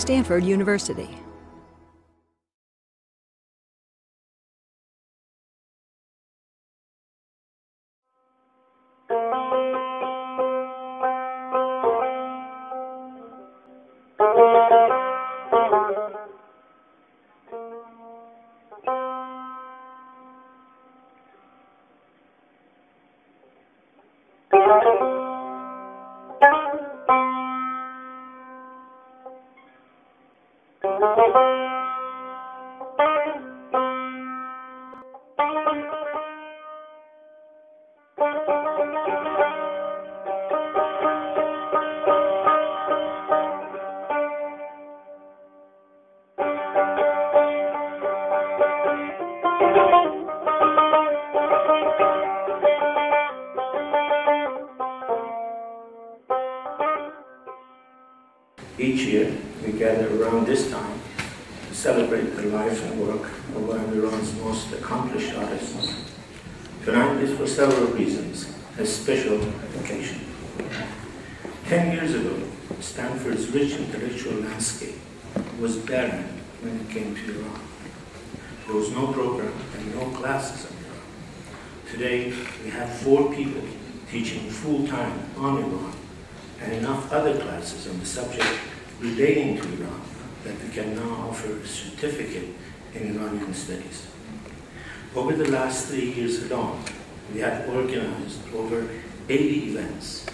Stanford University. Each year, we gather around this time to celebrate the life and work of one of Iran's most accomplished artists. Tonight is, for several reasons, a special occasion. 10 years ago, Stanford's rich intellectual landscape was barren when it came to Iran. There was no program and no classes in Iran. Today, we have 4 people teaching full-time on Iran and enough other classes on the subject relating to Iran that we can now offer a certificate in Iranian studies. Over the last 3 years alone, we have organized over 80 events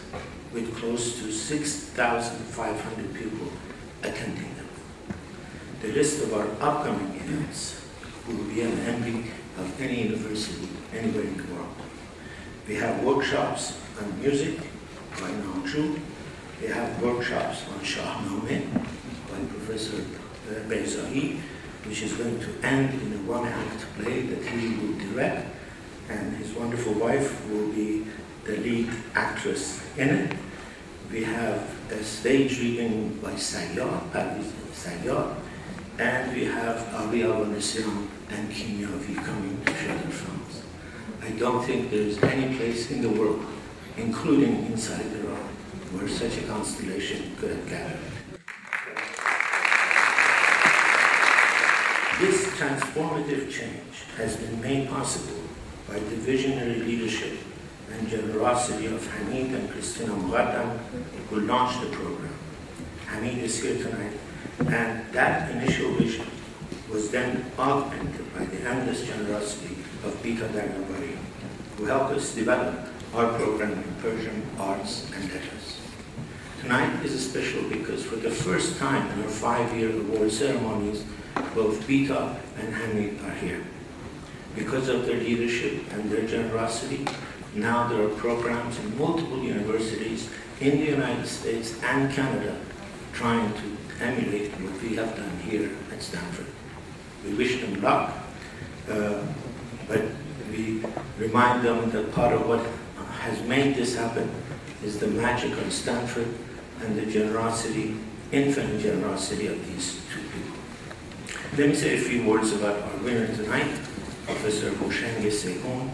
with close to 6,500 people attending them. The list of our upcoming events will be an envy of any university anywhere in the world. We have workshops on music by Namju. We have workshops on Shahnameh by Professor Beyzahi, which is going to end in a one-act play that he will direct, and his wonderful wife will be the lead actress in it. We have a stage reading by Sayyad, and we have Daryabari and Kimyavi coming to show their films. I don't think there is any place in the world, including inside Iran, where such a constellation could have gathered. This transformative change has been made possible by the visionary leadership and generosity of Hamid and Christina Muqaddam, who launched the program. Hamid is here tonight, and that initial vision was then augmented by the endless generosity of Bita Daryabari, who helped us develop our program in Persian, arts, and letters. Tonight is special because for the first time in our 5-year award ceremonies, both Bita and Hamid are here. Because of their leadership and their generosity, now there are programs in multiple universities in the United States and Canada trying to emulate what we have done here at Stanford. We wish them luck, but we remind them that part of what has made this happen is the magic of Stanford and the generosity, infinite generosity of these 2 people. Let me say a few words about our winner tonight, Professor Houshang Seyhoun,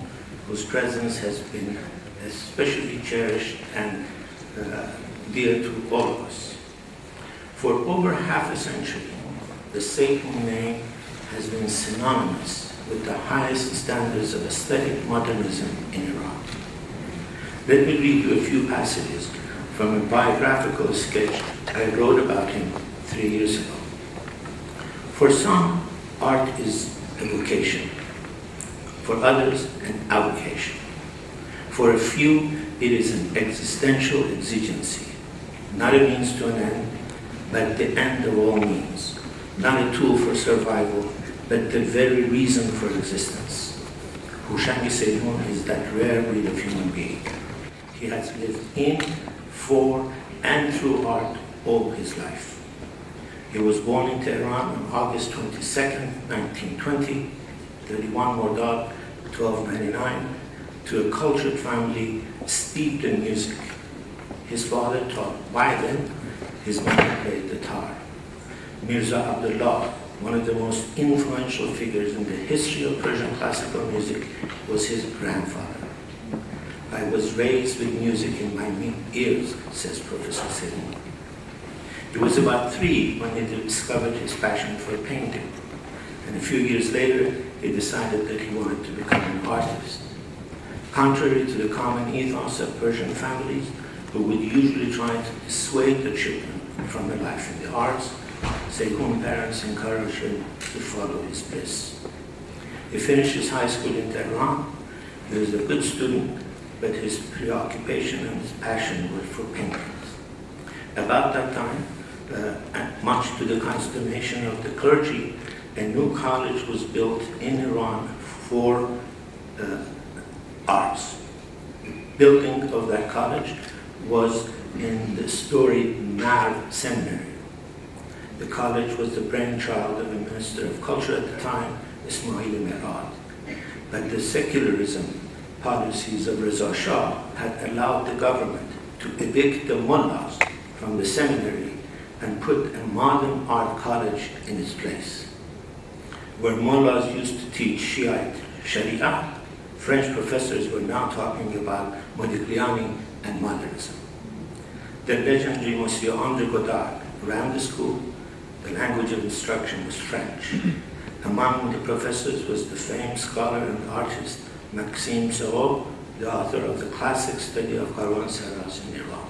whose presence has been especially cherished and dear to all of us. For over half a century, the Seyhoun name has been synonymous with the highest standards of aesthetic modernism in Iran. Let me read you a few passages from a biographical sketch I wrote about him 3 years ago. For some, art is a vocation. For others, an avocation. For a few, it is an existential exigency, not a means to an end, but the end of all means, not a tool for survival, but the very reason for existence. Houshang Seyoun is that rare breed of human being. He has lived in, for, and through art all his life. He was born in Tehran on August 22nd, 1920, 31 Mordad, 1299, to a cultured family steeped in music. His father taught violin, his mother played the tar. Mirza Abdullah, one of the most influential figures in the history of Persian classical music, was his grandfather. I was raised with music in my ears, says Professor Seyoun. He was about 3 when he discovered his passion for painting. And a few years later, he decided that he wanted to become an artist. Contrary to the common ethos of Persian families, who would usually try to dissuade the children from a life in the arts, Seyhoun's parents encouraged him to follow his bliss. He finished his high school in Tehran. He was a good student, but his preoccupation and his passion were for paintings. About that time, much to the consternation of the clergy, a new college was built in Iran for arts. The building of that college was in the storied Marv Seminary. The college was the brainchild of a minister of culture at the time, Ismail Merad. But the secularism policies of Reza Shah had allowed the government to evict the mullahs from the seminary and put a modern art college in its place. Where mullahs used to teach Shiite Sharia, French professors were now talking about Modigliani and modernism. The legendary Monsieur Andre Godard ran the school. The language of instruction was French. Among the professors was the famed scholar and artist Maxime Seyhoun, the author of the classic study of Caravanserais in Iran.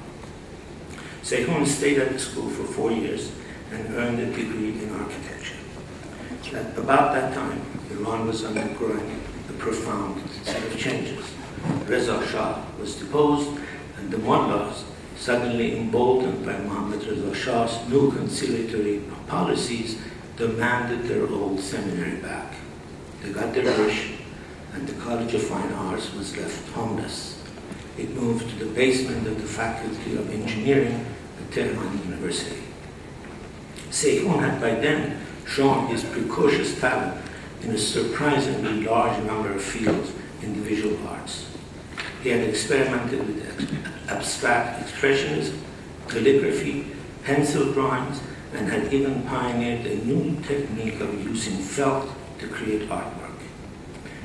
Seyhoun stayed at the school for 4 years and earned a degree in architecture. At about that time, Iran was undergoing a profound set of changes. Reza Shah was deposed, and the mullahs, suddenly emboldened by Mohammad Reza Shah's new conciliatory policies, demanded their old seminary back. They got their wish, and the College of Fine Arts was left homeless. It moved to the basement of the Faculty of Engineering at Tehran University. Seyhoun had by then shown his precocious talent in a surprisingly large number of fields in the visual arts. He had experimented with abstract expressionism, calligraphy, pencil drawings, and had even pioneered a new technique of using felt to create artwork.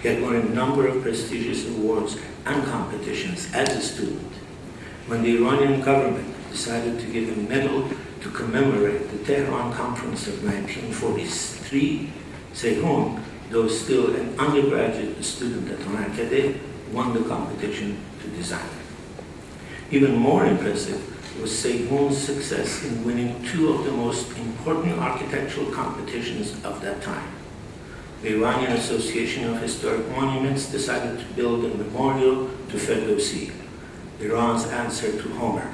He had won a number of prestigious awards and competitions as a student. When the Iranian government decided to give a medal to commemorate the Tehran Conference of 1943, Seyhoun, though still an undergraduate student at Honarkadeh, won the competition to design. Even more impressive was Seyhoun's success in winning 2 of the most important architectural competitions of that time. The Iranian Association of Historic Monuments decided to build a memorial to Ferdowsi, Iran's answer to Homer.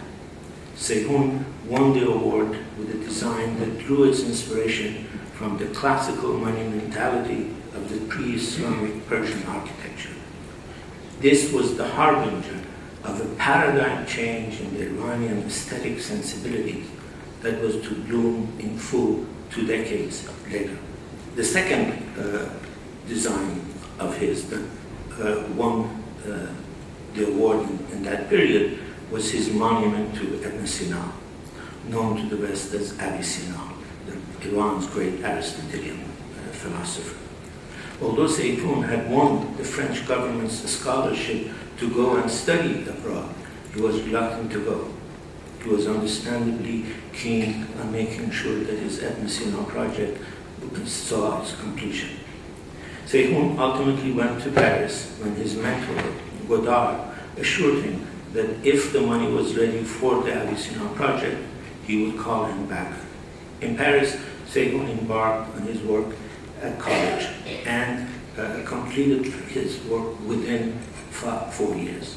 Seyhoun won the award with a design that drew its inspiration from the classical monumentality of the pre-Islamic Persian architecture. This was the harbinger of a paradigm change in the Iranian aesthetic sensibilities that was to bloom in full 2 decades later. The second design of his that won the award in that period was his monument to Ibn Sina, known to the West as Avicenna, Iran's great Aristotelian philosopher. Although Seyhoun had won the French government's scholarship to go and study abroad, he was reluctant to go. He was understandably keen on making sure that his Ibn Sina project saw its completion. Seyhoun ultimately went to Paris when his mentor, Godard, assured him that if the money was ready for the Avicenna project, he would call him back. In Paris, Seyhoun embarked on his work at college and completed his work within 4 years.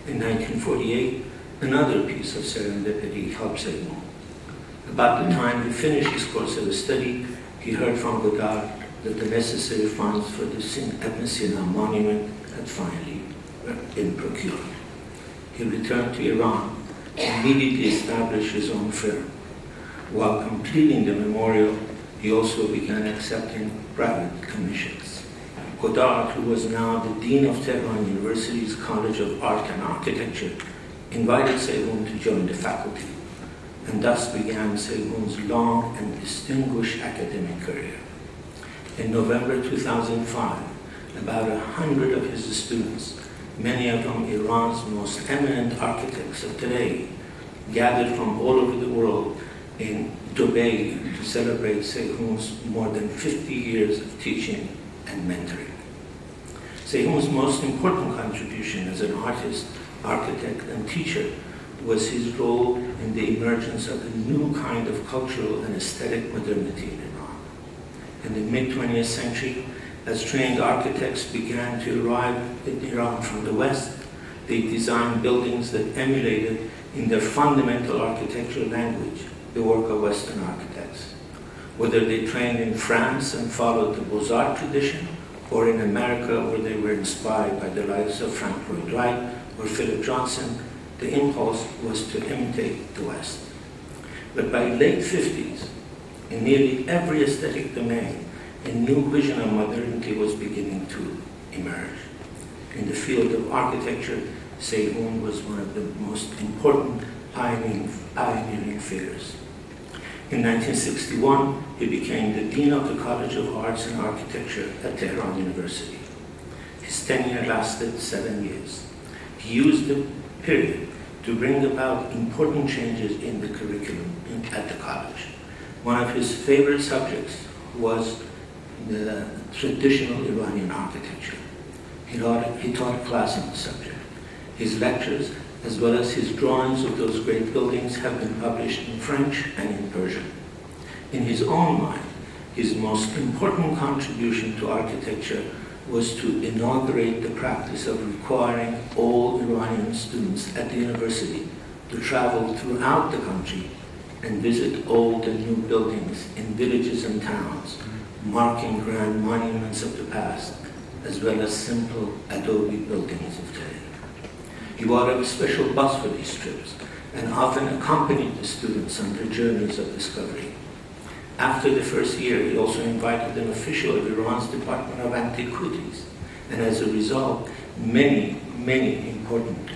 In 1948, another piece of serendipity helped Seyhoun. About the time he finished his course of study, he heard from Godard that the necessary funds for the Ibn Sina monument had finally been procured. He returned to Iran and immediately established his own firm. While completing the memorial, he also began accepting private commissions. Godard, who was now the Dean of Tehran University's College of Art and Architecture, invited Seyhoun to join the faculty, and thus began Seyhoun's long and distinguished academic career. In November 2005, about 100 of his students, many of them Iran's most eminent architects of today, gathered from all over the world in Dubai to celebrate Seyhoun's more than 50 years of teaching and mentoring. Seyhoun's most important contribution as an artist, architect, and teacher was his role in the emergence of a new kind of cultural and aesthetic modernity in Iran. In the mid-20th century, as trained architects began to arrive in Iran from the West, they designed buildings that emulated in their fundamental architectural language the work of Western architects. Whether they trained in France and followed the Beaux-Arts tradition, or in America where they were inspired by the likes of Frank Lloyd Wright or Philip Johnson, the impulse was to imitate the West. But by late 50s, in nearly every aesthetic domain, a new vision of modernity was beginning to emerge. In the field of architecture, Seyhoun was one of the most important pioneering figures. In 1961, he became the Dean of the College of Arts and Architecture at Tehran University. His tenure lasted 7 years. He used the period to bring about important changes in the curriculum at the college. One of his favorite subjects was the traditional Iranian architecture. He taught a class on the subject. His lectures, as well as his drawings of those great buildings, have been published in French and in Persian. In his own mind, his most important contribution to architecture was to inaugurate the practice of requiring all Iranian students at the university to travel throughout the country and visit old and new buildings in villages and towns, marking grand monuments of the past, as well as simple adobe buildings of today. He ordered a special bus for these trips and often accompanied the students on their journeys of discovery. After the first year, he also invited an official of Iran's Department of Antiquities, and as a result, many important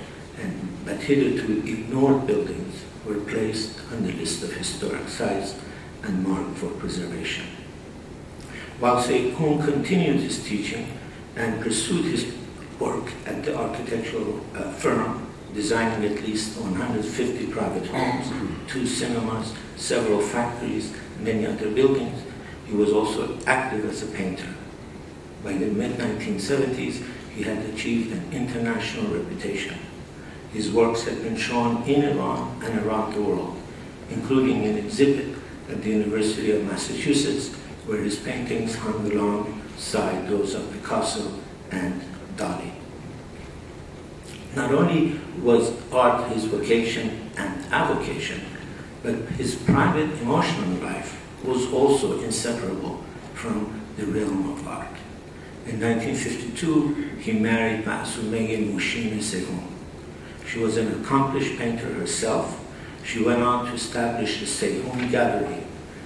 but hitherto ignored buildings were placed on the list of historic sites and marked for preservation. While Seyhoun continued his teaching and pursued his work at the architectural firm, designing at least 150 private homes, 2 cinemas, several factories, many other buildings, he was also active as a painter. By the mid-1970s, he had achieved an international reputation. His works had been shown in Iran and around the world, including an exhibit at the University of Massachusetts, where his paintings hung alongside those of Picasso and Dali. Not only was art his vocation and avocation, but his private emotional life was also inseparable from the realm of art. In 1952, he married Houshang Seyhoun. She was an accomplished painter herself. She went on to establish the Seyhoun Gallery,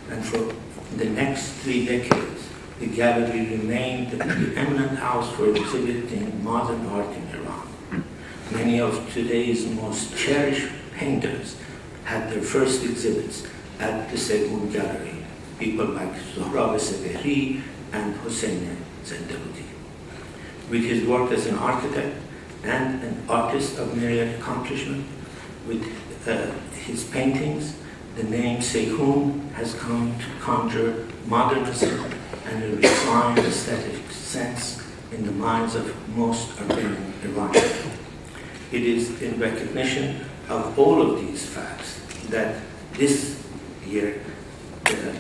and for the next 3 decades, the gallery remained the preeminent house for exhibiting modern art in Iran. Many of today's most cherished painters had their first exhibits at the Seyhoun Gallery, people like Zohrab Sebehri and Hossein Zendebudi. With his work as an architect and an artist of myriad accomplishment, with his paintings, the name Seyhoun has come to conjure modernism and a refined aesthetic sense in the minds of most urban Iranians. It is in recognition of all of these facts that this year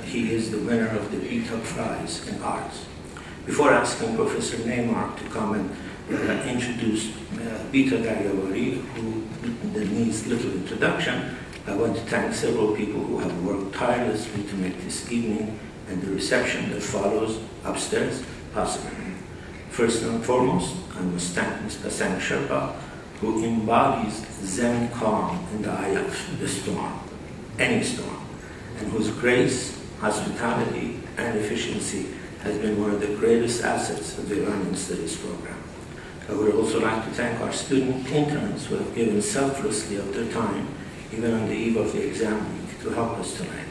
he is the winner of the Bita Prize in Arts. Before asking Professor Neymar to come and introduce Bita Daryabari, who needs little introduction, I want to thank several people who have worked tirelessly to make this evening and the reception that follows upstairs possible. First and foremost, I must thank Ms. Basang Sherpa, who embodies Zen calm in the eye of the storm, any storm, and whose grace, hospitality, and efficiency has been one of the greatest assets of the Iranian Studies program. I would also like to thank our student interns who have given selflessly of their time, even on the eve of the exam week, to help us tonight.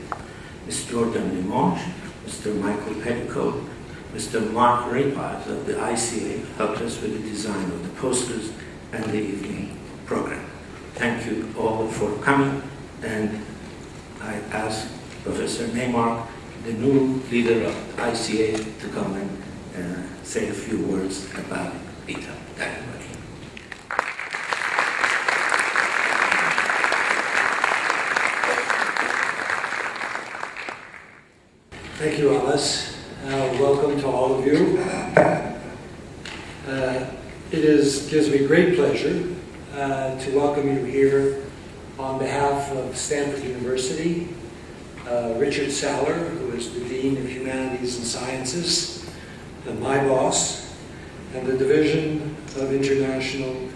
Ms. Jordan Limonge, Mr. Michael Petticoat, Mr. Mark Rapaz of the ICA helped us with the design of the posters and the evening program. Thank you all for coming, and I ask Professor Neymar, the new leader of ICA, to come and say a few words about Bita. Thank you, Alice. Welcome to all of you. It gives me great pleasure to welcome you here on behalf of Stanford University, Richard Saller, who is the Dean of Humanities and Sciences, and my boss, and the Division of International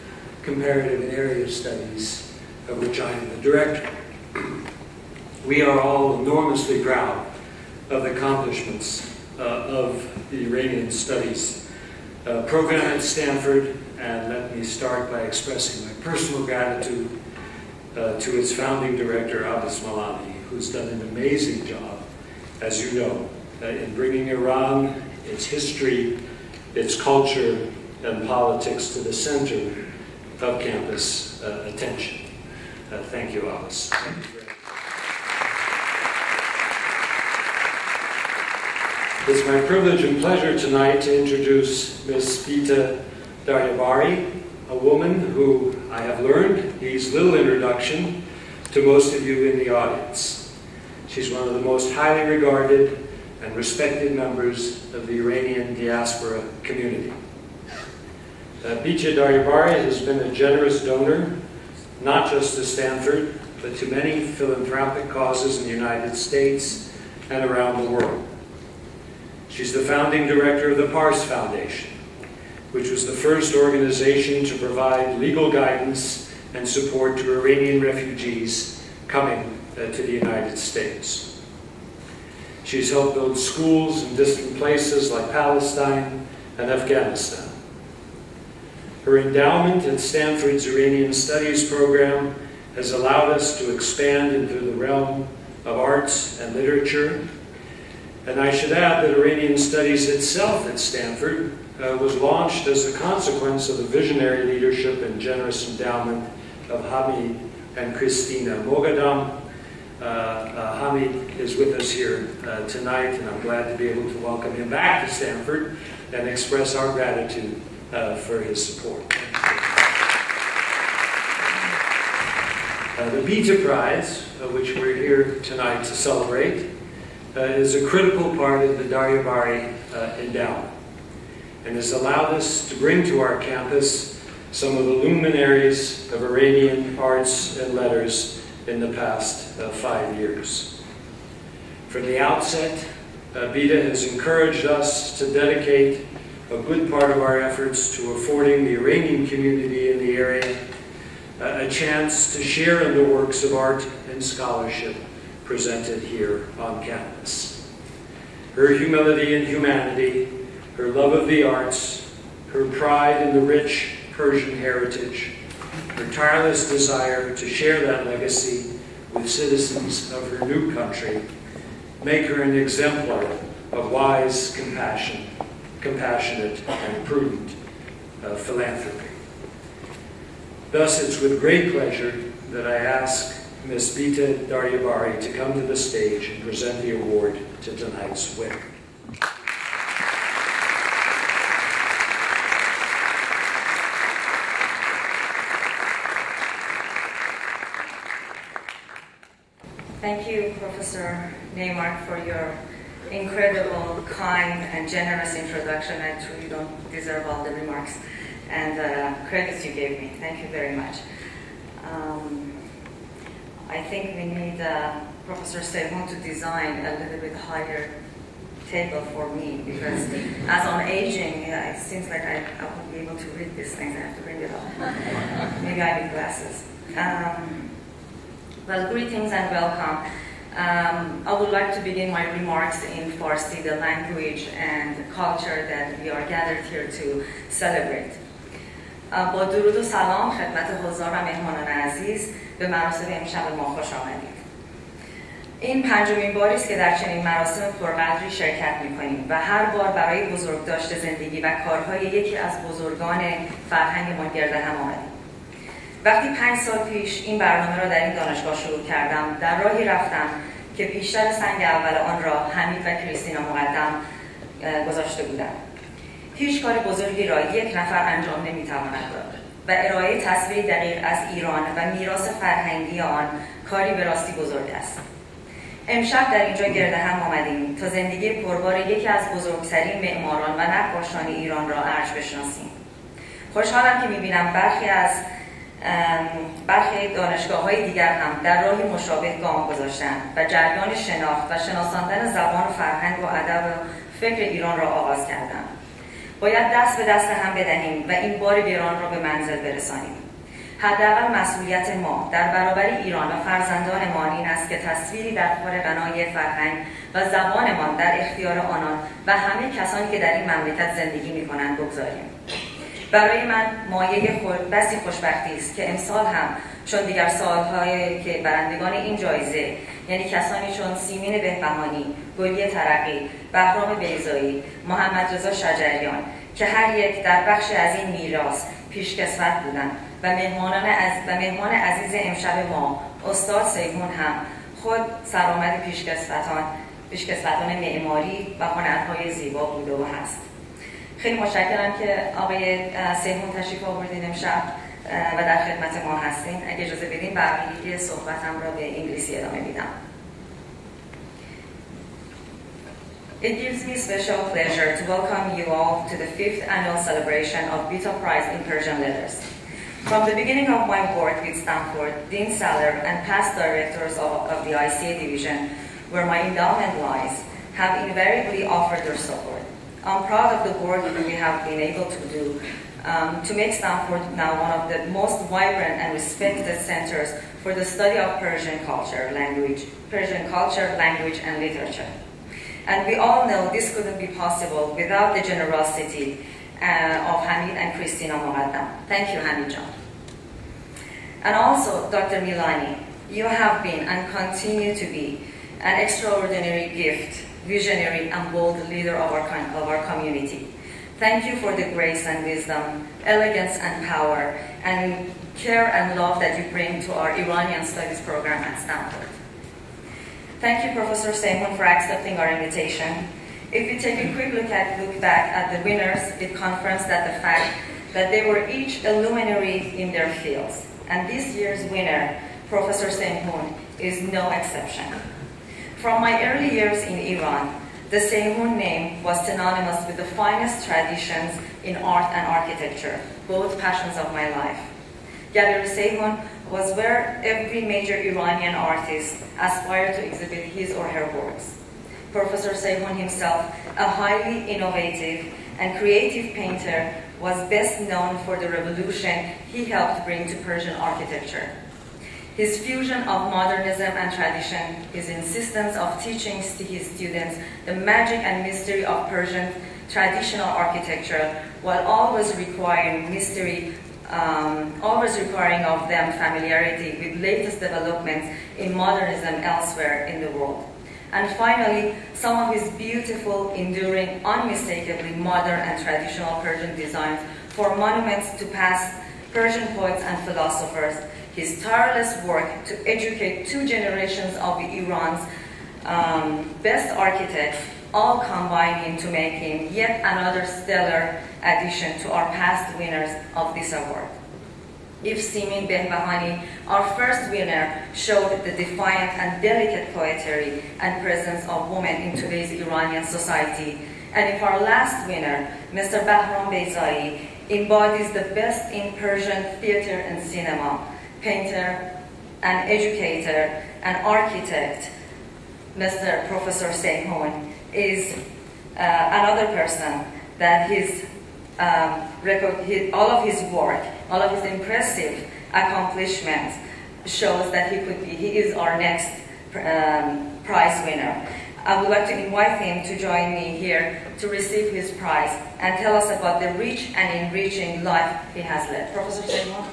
Comparative and Area Studies, of which I am the director. We are all enormously proud of the accomplishments of the Iranian Studies program at Stanford, and let me start by expressing my personal gratitude to its founding director, Abbas Malani, who's done an amazing job, as you know, in bringing Iran, its history, its culture, and politics to the center of campus attention. Thank you, Abbas. Thank you very much. It's my privilege and pleasure tonight to introduce Ms. Bita Daryabari, a woman who I have learned needs little introduction to most of you in the audience. She's one of the most highly regarded and respected members of the Iranian diaspora community. Bita Daryabari has been a generous donor, not just to Stanford, but to many philanthropic causes in the United States and around the world. She's the founding director of the Pars Foundation, which was the first organization to provide legal guidance and support to Iranian refugees coming to the United States. She's helped build schools in distant places like Palestine and Afghanistan. Her endowment at Stanford's Iranian Studies program has allowed us to expand into the realm of arts and literature. And I should add that Iranian Studies itself at Stanford was launched as a consequence of the visionary leadership and generous endowment of Hamid and Christina Moghadam. Hamid is with us here tonight, and I'm glad to be able to welcome him back to Stanford and express our gratitude for his support. The Bita Prize, which we're here tonight to celebrate, is a critical part of the Daryabari endowment, and has allowed us to bring to our campus some of the luminaries of Iranian arts and letters in the past 5 years. From the outset, Bita has encouraged us to dedicate a good part of our efforts to affording the Iranian community in the area a chance to share in the works of art and scholarship presented here on campus. Her humility and humanity, her love of the arts, her pride in the rich Persian heritage, her tireless desire to share that legacy with citizens of her new country make her an exemplar of wise, compassionate, and prudent philanthropy. Thus, it's with great pleasure that I ask Ms. Bita Daryabari to come to the stage and present the award to tonight's winner. Thank you, Professor Neymar, for your incredible, kind, and generous introduction. I truly don't deserve all the remarks and credits you gave me. Thank you very much. I think we need Professor Seyhoun to design a little bit higher table for me, because as I'm aging, it seems like I won't be able to read these things. I have to bring it up. Maybe I need glasses. Well, greetings and welcome. I would like to begin my remarks in Farsi, the language and culture that we are gathered here to celebrate. با درود و سلام خدمت حضار و مهمانان عزیز به مراسم امشب ما خوش آمدید. این پنجمین باری است که در چنین مراسم پرقدری شرکت می‌کنیم و هر بار برای بزرگداشت زندگی و کارهای یکی از بزرگان فرهنگمان گرد هم آمدیم. وقتی 5 سال پیش این برنامه را در این دانشگاه شروع کردم، در راهی رفتم که پیشتر سنگ اول آن را حمید و کریستینا مقدم گذاشته بودند. هیچ کار بزرگی را یک نفر انجام نمی‌تواند داد و ارائه تصویری دقیق از ایران و میراث فرهنگی آن کاری به راستی بزرگ است. امشب در اینجا گرد هم آمدیم تا زندگی پربار یکی از بزرگترین معماران و نقاشان ایران را ارج بشناسیم. خوشحالم که می‌بینم برخی دانشگاه‌های دیگر هم در راهی مشابه گام گذاشتند و جریان شناخت و شناساندن زبان و فرهنگ و ادب و فکر ایران را آغاز کردند. باید دست به دست هم بدهیم و این بار گران را به منزل برسانیم. حداقل مسئولیت ما در برابر ایران و فرزندانمان این است که تصویری در خور غنای فرهنگ و زبانمان در اختیار آنان و همه کسانی که در این مملکت زندگی می‌کنند بگذاریم. برای من مایه بسی خوشبختی است که امسال هم چون دیگر سال‌هایی که برندگان این جایزه یعنی کسانی چون سیمین بهبهانی، گلی ترقی، بهرام بیضایی، محمد رضا شجریان که هر یک در بخش از این میراث پیشکسوت بودند و مهمان عزیز امشب ما استاد سیهون هم خود سرآمد پیشکسوتان معماری و هنرهای زیبا بوده و هست. خیلی متشکرم که آقای سیهون تشریف آوردین امشب و در خدمت ما هستین. اگه اجازه بدین بقیه صحبتم را به انگلیسی ادامه میدم. It gives me special pleasure to welcome you all to the 5th annual celebration of Bita Prize in Persian Letters. From the beginning of my work with Stanford, Dean Saller and past directors of the ICA division, where my endowment lies, have invariably offered their support. I'm proud of the work we have been able to do to make Stanford now one of the most vibrant and respected centers for the study of Persian culture, language, and literature. And we all know this couldn't be possible without the generosity of Hamid and Christina Muqaddam. Thank you, Hamid John. And also, Dr. Milani, you have been and continue to be an extraordinary gift, visionary and bold leader of our community. Thank you for the grace and wisdom, elegance and power, and care and love that you bring to our Iranian studies program at Stanford. Thank you, Professor Seyhoun, for accepting our invitation. If we take a quick look back at the winners, it confirms that the fact that they were each a luminary in their fields. And this year's winner, Professor Seyhoun, is no exception. From my early years in Iran, the Seyhoun name was synonymous with the finest traditions in art and architecture, both passions of my life. Gallery Seyhoun was where every major Iranian artist aspired to exhibit his or her works. Professor Seyhoun himself, a highly innovative and creative painter, was best known for the revolution he helped bring to Persian architecture. His fusion of modernism and tradition, his insistence of teaching to his students the magic and mystery of Persian traditional architecture, while always requiring of them familiarity with latest developments in modernism elsewhere in the world. And finally, some of his beautiful, enduring, unmistakably modern and traditional Persian designs for monuments to past Persian poets and philosophers, his tireless work to educate 2 generations of Iran's best architects, all combined into making yet another stellar addition to our past winners of this award. If Simin Behbahani, our first winner, showed the defiant and delicate poetry and presence of women in today's Iranian society, and if our last winner, Mr. Bahram Beyzai, embodies the best in Persian theater and cinema, painter, and educator, and architect, Mr. Professor Seyhoun is another person that all of his work, all of his impressive accomplishments shows that he is our next prize winner. I would like to invite him to join me here to receive his prize and tell us about the rich and enriching life he has led. Professor Seyhoun.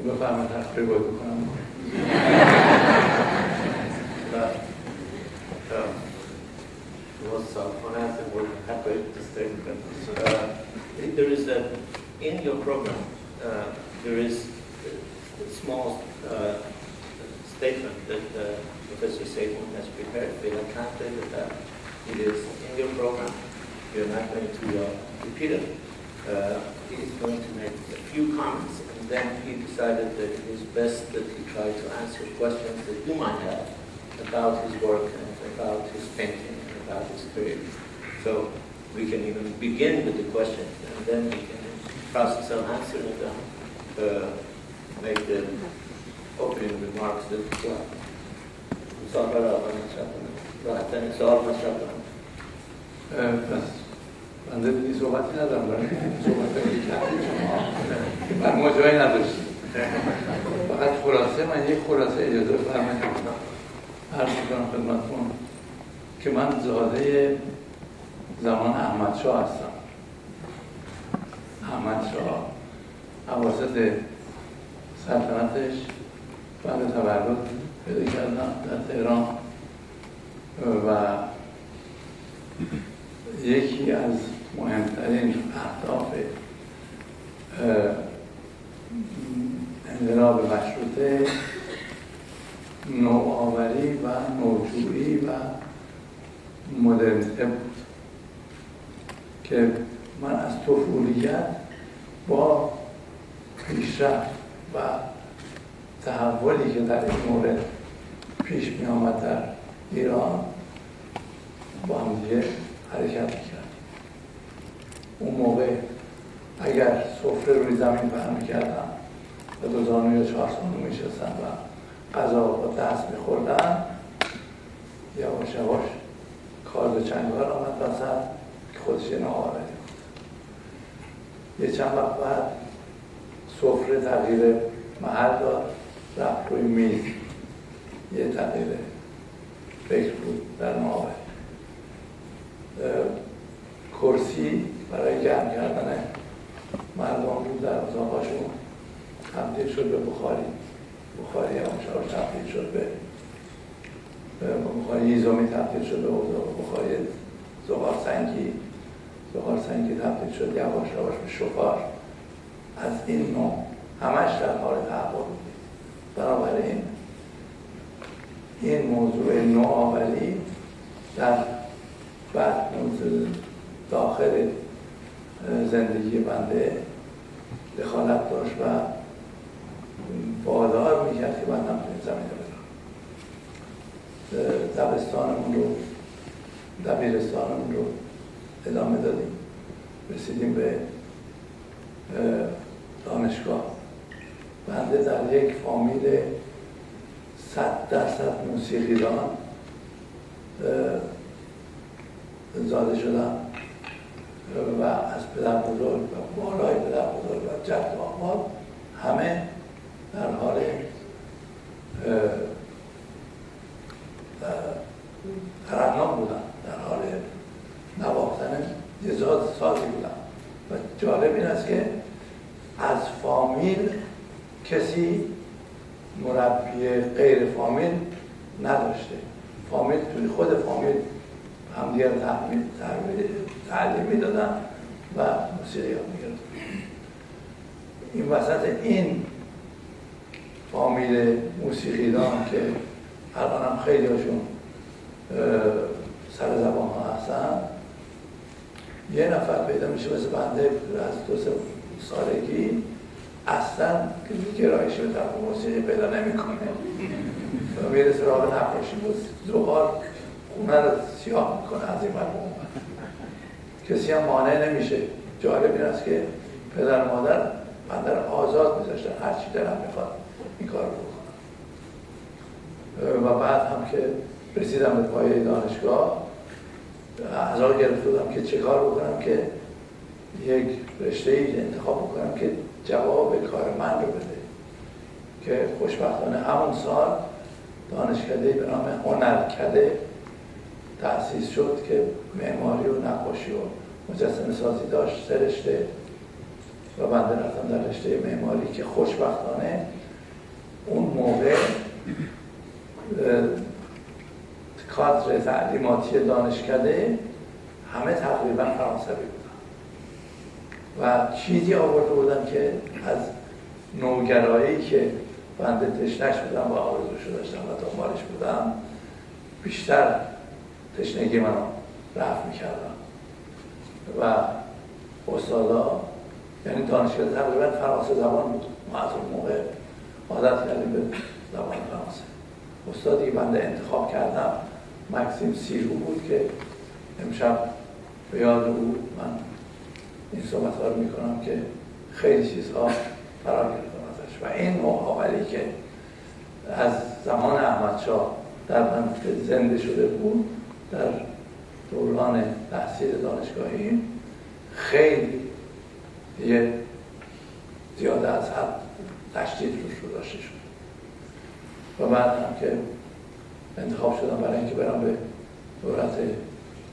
بفرمایید تقریر باید بکنم. was Honarkadeh was happy to stay with there is a, in your program, there is a small statement that Professor Seyhoun has prepared. We have translated that. It is in your program. We are not going to repeat it. He is going to make a few comments, and then he decided that it is best that he try to answer questions that you might have about his work and about his painting and about his career. So we can even begin with the questions, and then we can process our answer and then make the opening remarks that بنده دیگه صحبتی ندارم برای صحبت هایی کردید شما من ما جایی نداشتیم فقط خلاصه من یک خلاصه اجازه بفرمایید عرض می‌کنم خدمتتون که من زاده زمان احمدشاه هستم. احمدشاه اواسط سلطنتش بعد تولد پیدا کردم در تهران و یکی از مهمترین اهداف انقلاب مشروطه نوآوری و نوجویی و مدرنیته بود که من از طفولیت با پیشرفت و تحولی که در این مورد پیش می آمد در ایران با هم دیگه حرکت میکرد. اون موقع اگر سفره روی زمین پهن میکردن و دو زانو یا چهار زانو میشستن و غذا با دست میخوردن یواش یواش کارد چنگال آمد وسط که خودش یه نوآوری بود. یه چند وقت بعد سفره تغییر محل داد رفت روی میز، یه تغییر فکر بود در نوآوری. کرسی برای گرم کردن مردم بود در اتاقاشون تبدیل شد به بخاری همشار تبدیل شد به بخاری هیزومی تبدیل شد به بخاری زغال سنگی تبدیل شد یواش یواش به شکار. از این نوع همش در حال تحول بود. بنابراین این موضوع نوآوری در بعد داخل زندگی بنده دخالت داشت و وادار میکرد که بندم تو این زمینه برم. دبیرستانمون رو ادامه دادیم، رسیدیم به دانشگاه. بنده در یک فامیل 100% موسیقیدان زاده شدم و از پدر بزرگ و بالای پدر بزرگ و جد و آباد همه در حال ترنم بودن، در حال نواختن یه سازی بودن. و جالب این است که از فامیل کسی مربی غیر فامیل نداشته. فامیل توی خود فامیل همدیگر تعلیم میدادن و موسیقی یاد میگرفتن. این وسط این فامیل موسیقیدان که الان هم خیلی هاشون سر زبان ها هستن، یه نفر پیدا میشه مثل بنده از 2-3 سالگی اصلا گرایش به طرف موسیقی پیدا نمیکنه و میره سراغ نقاشی بود، زغال خونه رو سیاه میکنه از این مرموم. کسی هم مانع نمیشه. جالب این است که پدر مادر بنده رو آزاد میذاشتن، هر چی دلم میخواد این کار رو بکنم. و بعد هم که رسیدم به پایه دانشگاه ازار گرفته بودم که چه کار بکنم که یک رشته‌ای انتخاب بکنم که جواب کار من رو بده، که خوشبختانه همون سال دانشکده‌ای به نام هنرکده تأسیس شد که معماری و نقاشی و مجسمه سازی داشت. 3 رشته، و بنده رفتم در رشته معماری که خوشبختانه اون موقع کادر تعلیماتی دانشکده همه تقریبا فرانسوی بودن و چیزی آورده بودن که از نوگرایی که بنده تشنه‌اش بودم و آرزوشو داشتم و دنبالش بودم بیشتر تشنگی منو رفع میکردم و استادا یعنی دانشکده تقریبا فرانسه زبان بود. ما از اون موقع عادت کردیم به زبان فرانسه. استادی که بنده انتخاب کردم مکسیم سیرو بود که امشب به یاد او من این صحبت ها رو میکنم که خیلی چیزها فرار گرفتم ازش و این نوآوری که از زمان احمدشاه در من زنده شده بود در دوران تحصیل دانشگاهی خیلی دیگه زیاده از حد تشدید روش داشته شد و بعد هم که انتخاب شدم برای اینکه برم به دولت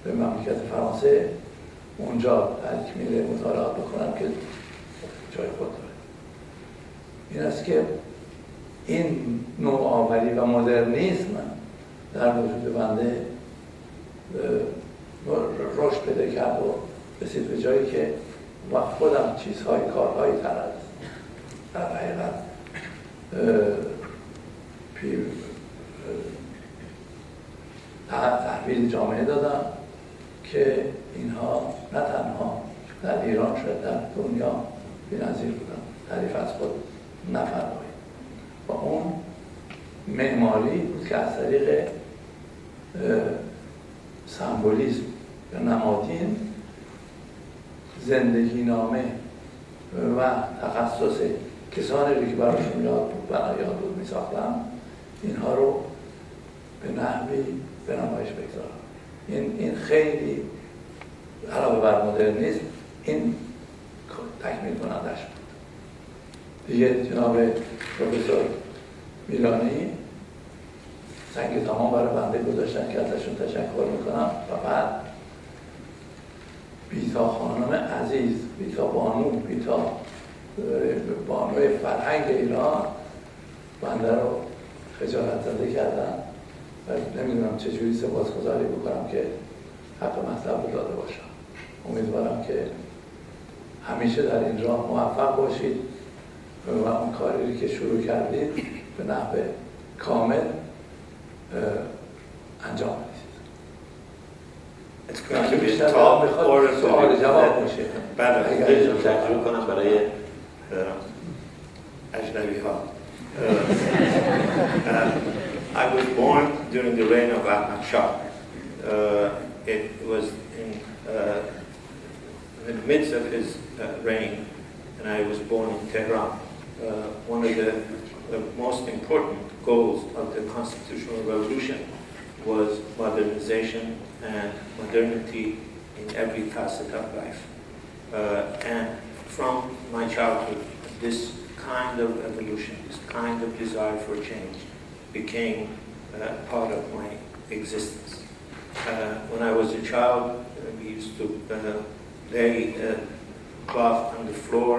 به مملکت فرانسه اونجا تکمیل مطالعات بکنم که جای خود داره. این است که این نوآوری و مدرنیسم در وجود بنده رشد پیدا کرد و رسید به جایی که و خودم چیزهای کارهایی تر از در حقیقت تحویل جامعه دادم که اینها نه تنها در ایران شد در دنیا بی‌نظیر بودن، تعریف از خود نفرمایید. و اون معماری بود که از طریق سمبولیسم یا نمادین زندگی نامه و تخصص کسانی رو که براشون یاد بود می ساختم اینها رو به نحوی به نمایش بگذارم. این خیلی علاوه بر مدرنیسم این تکمیل کنندش بود. دیگه جناب پروفسور میلانی سنگ تمام برای بنده گذاشتن که ازشون تشکر میکنم و بعد بیتا خانم عزیز، بیتا بانو، بیتا بانوی فرهنگ ایران بنده رو خجالت زده کردن و نمیدونم چجوری سپاسگزاری بکنم که حق مطلب رو داده باشم. امیدوارم که همیشه در این راه موفق باشید و اون کاری که شروع کردید به نحو کامل انجام بدید. It's going to be a talk or بعد ترجمه کنم برای اجنبی ها. I was born during the reign of Ahmad Shah. It was in the midst of his reign, and I was born in Tehran. One of the most important goals of the constitutional revolution was modernization and modernity in every facet of life. And from my childhood, this kind of evolution, this kind of desire for change became part of my existence. When I was a child, we used to lay cloth on the floor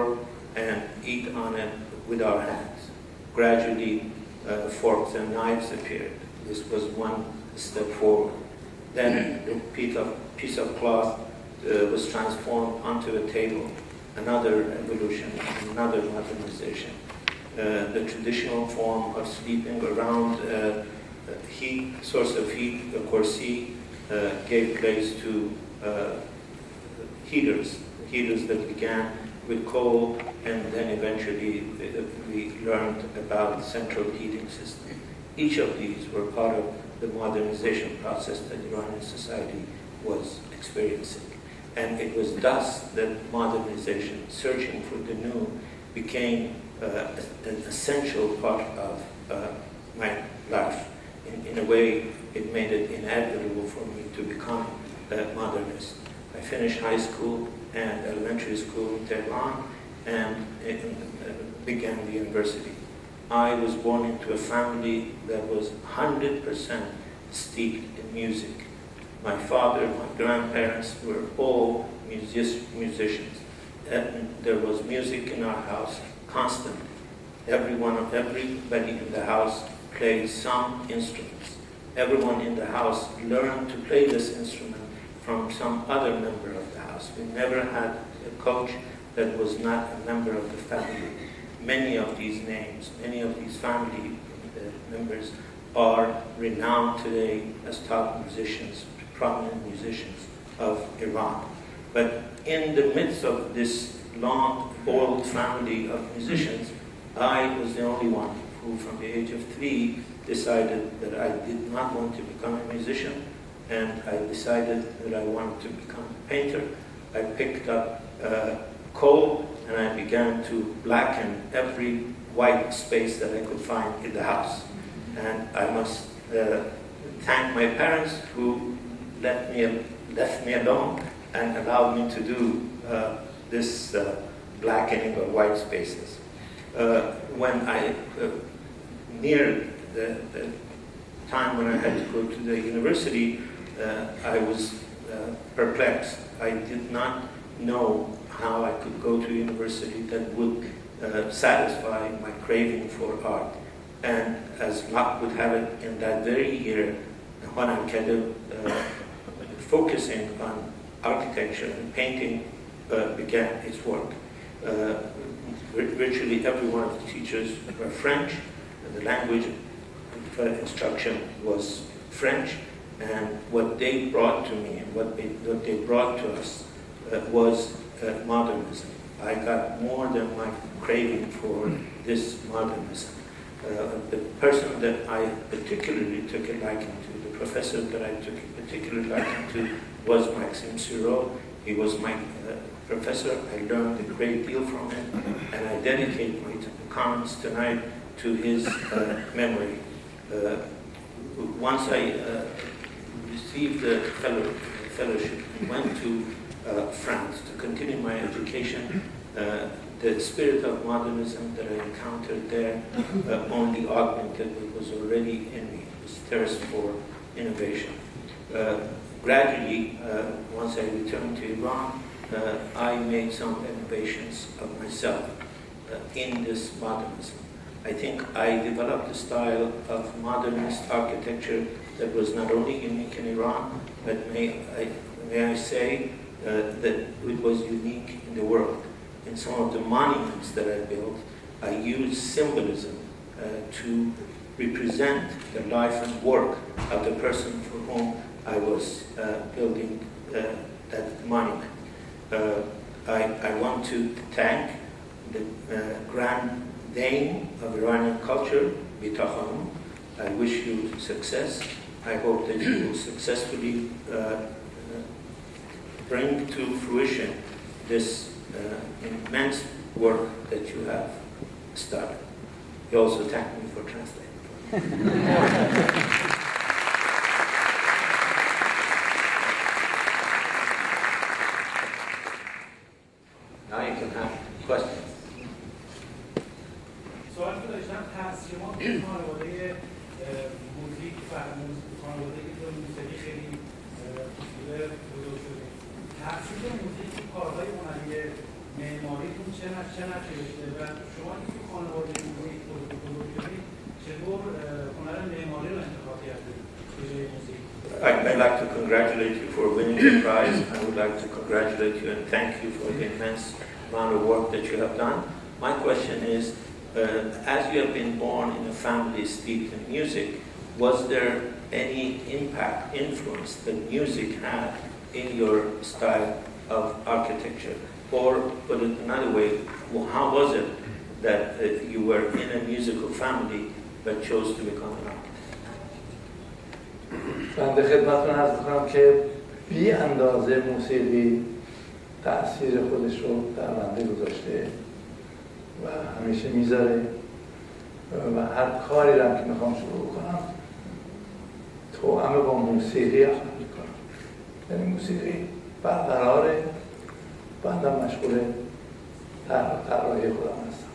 and eat on it with our hands. Gradually, forks and knives appeared. This was one step forward. Then the piece of cloth was transformed onto a table. Another evolution, another modernization. The traditional form of sleeping around source of heat, the corsi, gave place to heaters that began with coal, and then eventually we learned about the central heating system. Each of these were part of the modernization process that Iranian society was experiencing. And it was thus that modernization, searching for the new, became an essential part of my life. In a way, it made it inevitable for me to become a modernist. I finished high school and elementary school in Tehran and began the university. I was born into a family that was 100% steeped in music. My father, my grandparents were all musicians, there was music in our house constantly. Everybody in the house played some instruments. Everyone in the house learned to play this instrument from some other member of the house. We never had a coach that was not a member of the family. Many of these names, many of these family members are renowned today as top musicians, prominent musicians of Iran. But in the midst of this long, old family of musicians, I was the only one who, from the age of 3, decided that I did not want to become a musician, and I decided that I wanted to become a painter. I picked up coal and I began to blacken every white space that I could find in the house. And I must thank my parents who left me alone and allowed me to do this blackening of white spaces. When I neared the time when I had to go to the university, I was perplexed. I did not know how I could go to a university that would satisfy my craving for art. And as luck would have it, in that very year, Honarkadeh, focusing on architecture and painting, began its work. Virtually every one of the teachers were French, and the language of instruction was French, and what they brought to me and what they brought to us was modernism. I got more than my craving for this modernism. The person that I particularly took a liking to, the professor that I took a particular liking to, was Houshang Seyoun. He was my professor. I learned a great deal from him, and I dedicate my comments tonight to his memory. Once I received the fellowship and went to France to continue my education, the spirit of modernism that I encountered there only augmented what was already in me, this thirst for innovation. Gradually, once I returned to Iran, I made some innovations of myself in this modernism. I think I developed a style of modernist architecture that was not only unique in Iran, but may I say that it was unique in the world. In some of the monuments that I built, I used symbolism to represent the life and work of the person for whom I was building that monument. I want to thank the Grand Dame of Iranian culture, Bita. I wish you success. I hope that you will successfully bring to fruition this immense work that you have started. You also thank me for translating. Now you can have questions. سوال که داشتم تاثیرات خانواده موزیک فرموز خانواده که موسیقی خیلی بزرگ شده تاثیر موزیک تو کارهای هنری معماریتون چه نقشی داشته و شما که تو خانواده موزیک بزرگ شدید چطور هنر معماری رو انتخاب کردید به جای موزیک؟ I'd like to congratulate you for winning the prize. I would like to congratulate you and thank you for the immense amount of work that you have done. My question is, as you have been born in a family steeped in music, was there any impact, influence that music had in your style of architecture? Or, put it another way, how was it that you were in a musical family but chose to become an architect? من به خدمتتون عرض می‌کنم که بی اندازه موسیقی تأثیر خودش رو در بنده گذاشته و همیشه میذاره و هر کاری رو که میخوام شروع کنم توأم با موسیقی عمل میکنم. یعنی موسیقی برقراره، بندم مشغول طراحی خودم هستم.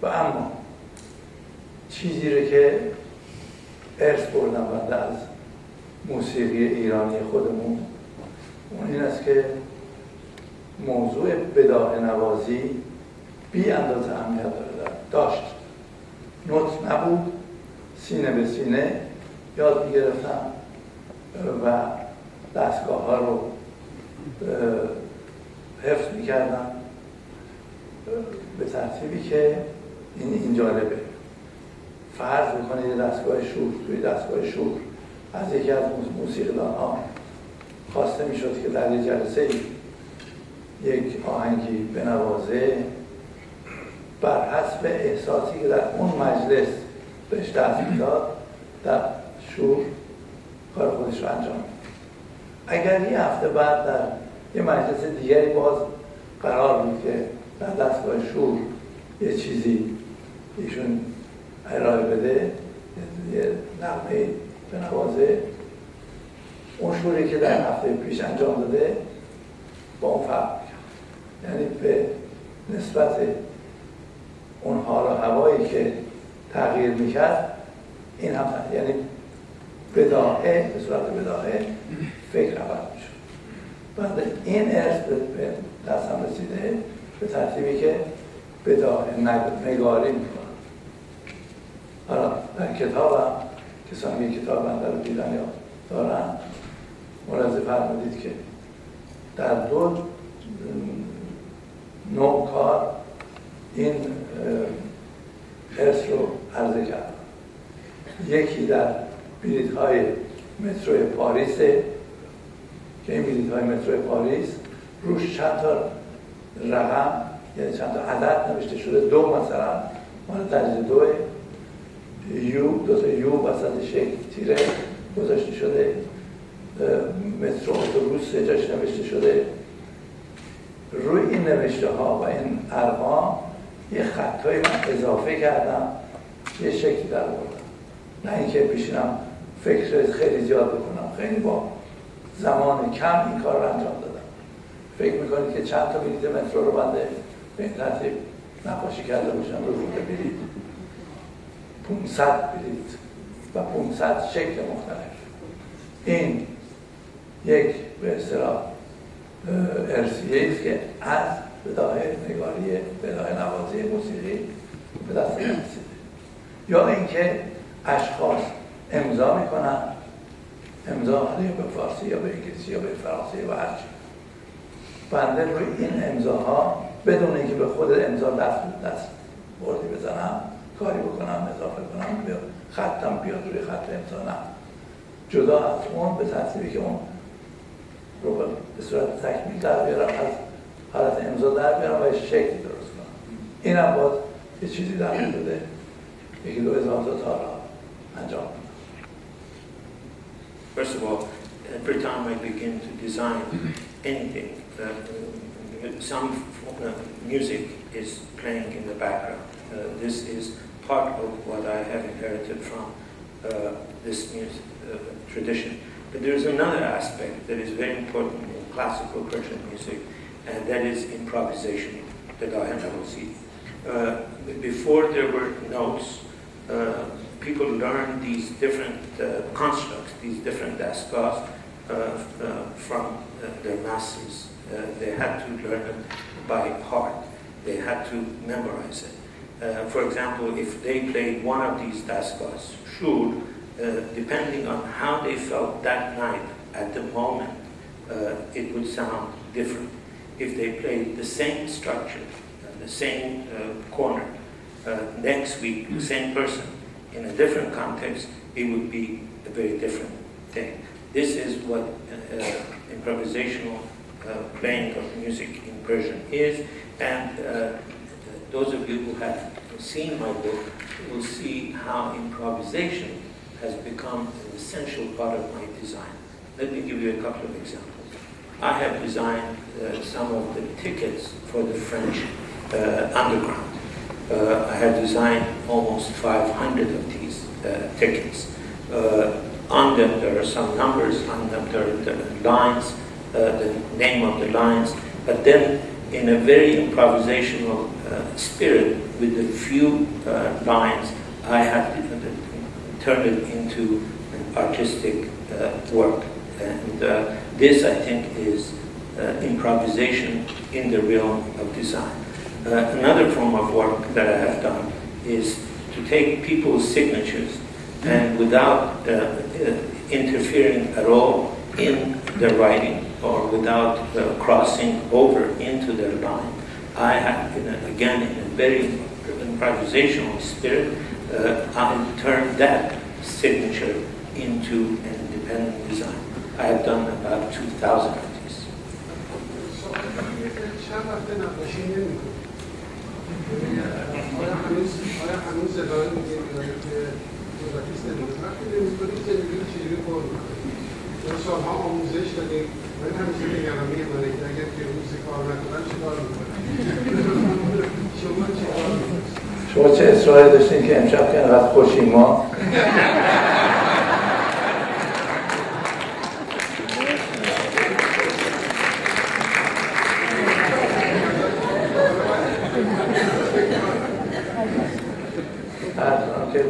و اما چیزی رو که ارث بردم بنده از موسیقی ایرانی خودمون اون این است که موضوع بداهه نوازی بی اندازه اهمیت داشت. نوت نبود، سینه به سینه یاد میگرفتم و دستگاه ها رو حفظ میکردم به ترتیبی که این جالبه. فرض بکنید یه دستگاه شور، توی دستگاه شور از یکی از موسیقیدان ها خواسته میشد که در یه جلسه یک آهنگی بنوازه، بر حسب احساسی که در اون مجلس بهش دست میداد در شور کار خودش رو انجام میداد. اگر یه هفته بعد در یه مجلس دیگری باز قرار بود که در دستگاه شور یه چیزی ایشون ارائه بده، یه نغمه بنوازه، اون شوری که در هفته پیش انجام داده با اون فرق میکنه. یعنی به نسبت اون حال و هوایی که تغییر میکرد این هم یعنی بداهه به صورت بداهه فکر عوض میشد. بعد این ارث به دستم رسیده به ترتیبی که بداهه نگاری میکنم. حالا در کتابم کسانی که کتاب بنده رو دیدن یا دارن ملاحظه فرمودید که در دو نوع کار این ارث رو عرضه کردم. یکی در بلیط های متروی پاریسه که این بلیط های متروی پاریس روش چند تا رقم یعنی چند تا عدد نوشته شده، دو مثلا مال درجه دوه، یو، دو تا یو وسطش یک تیره گذاشته شده، مترو اتوبوس جاش نوشته شده. روی این نوشته ها و این ارقام یه خطایی من اضافه کردم، یه شکلی در بردم، نه اینکه بشینم فکر خیلی زیاد بکنم. خیلی با زمان کم این کار رو انجام دادم. فکر میکنید که چند تا بلیط مترو رو بنده به این ترتیب نقاشی کرده باشم روی خود بلیط 500 بلیط و 500 شکل مختلف. این یک به اصطلاح ارثیه است که از بداهه نگاری، بداهه نوازی موسیقی به دست رسیده. یا اینکه اشخاص امضا میکنن، امضا یا به فارسی یا به انگلیسی یا به فرانسه و هر چی، بنده روی این امضاها بدون اینکه به خود امضا دست بردی بزنم، کاری بکنم، اضافه کنم، یا خطم بیاد روی خط امضا، نه، جدا از اون به ترتیبی که اون رو به صورت تکمیل در بیارم، از حالت امضا در بیارم و شکلی درست کنم. این هم باید یه چیزی در بوده، یکی 2000 تا را انجام کنم. First of all, every time I begin to design anything, some music is playing in the background. This is part of what I have inherited from this music tradition. But there is another aspect that is very important in classical Persian music, and that is improvisation, that I have seen. Before there were notes, people learned these different constructs, these different dasgahs from their masters. They had to learn it by heart. They had to memorize it. For example, if they played one of these dasgahs, shur, depending on how they felt that night, at the moment, it would sound different. If they played the same structure, the same corner, next week, the same person, in a different context, it would be a very different thing. This is what improvisational playing of music in Persian is, and those of you who have seen my work will see how improvisation has become an essential part of my design. Let me give you a couple of examples. I have designed some of the tickets for the French underground. I have designed almost 500 of these tickets. On them there are some numbers, on them there are lines, the name of the lines, but then in a very improvisational spirit, with a few lines, I have turned it into an artistic work. And this, I think, is improvisation in the realm of design. Another form of work that I have done is to take people's signatures and without interfering at all in their writing or without crossing over into their line, I have, again, in a very improvisational spirit, I turned that signature into an independent design. I have done about 2,000 of these. شما چه اصراری داشتین که امشب که انقدر خوشیم ما؟ که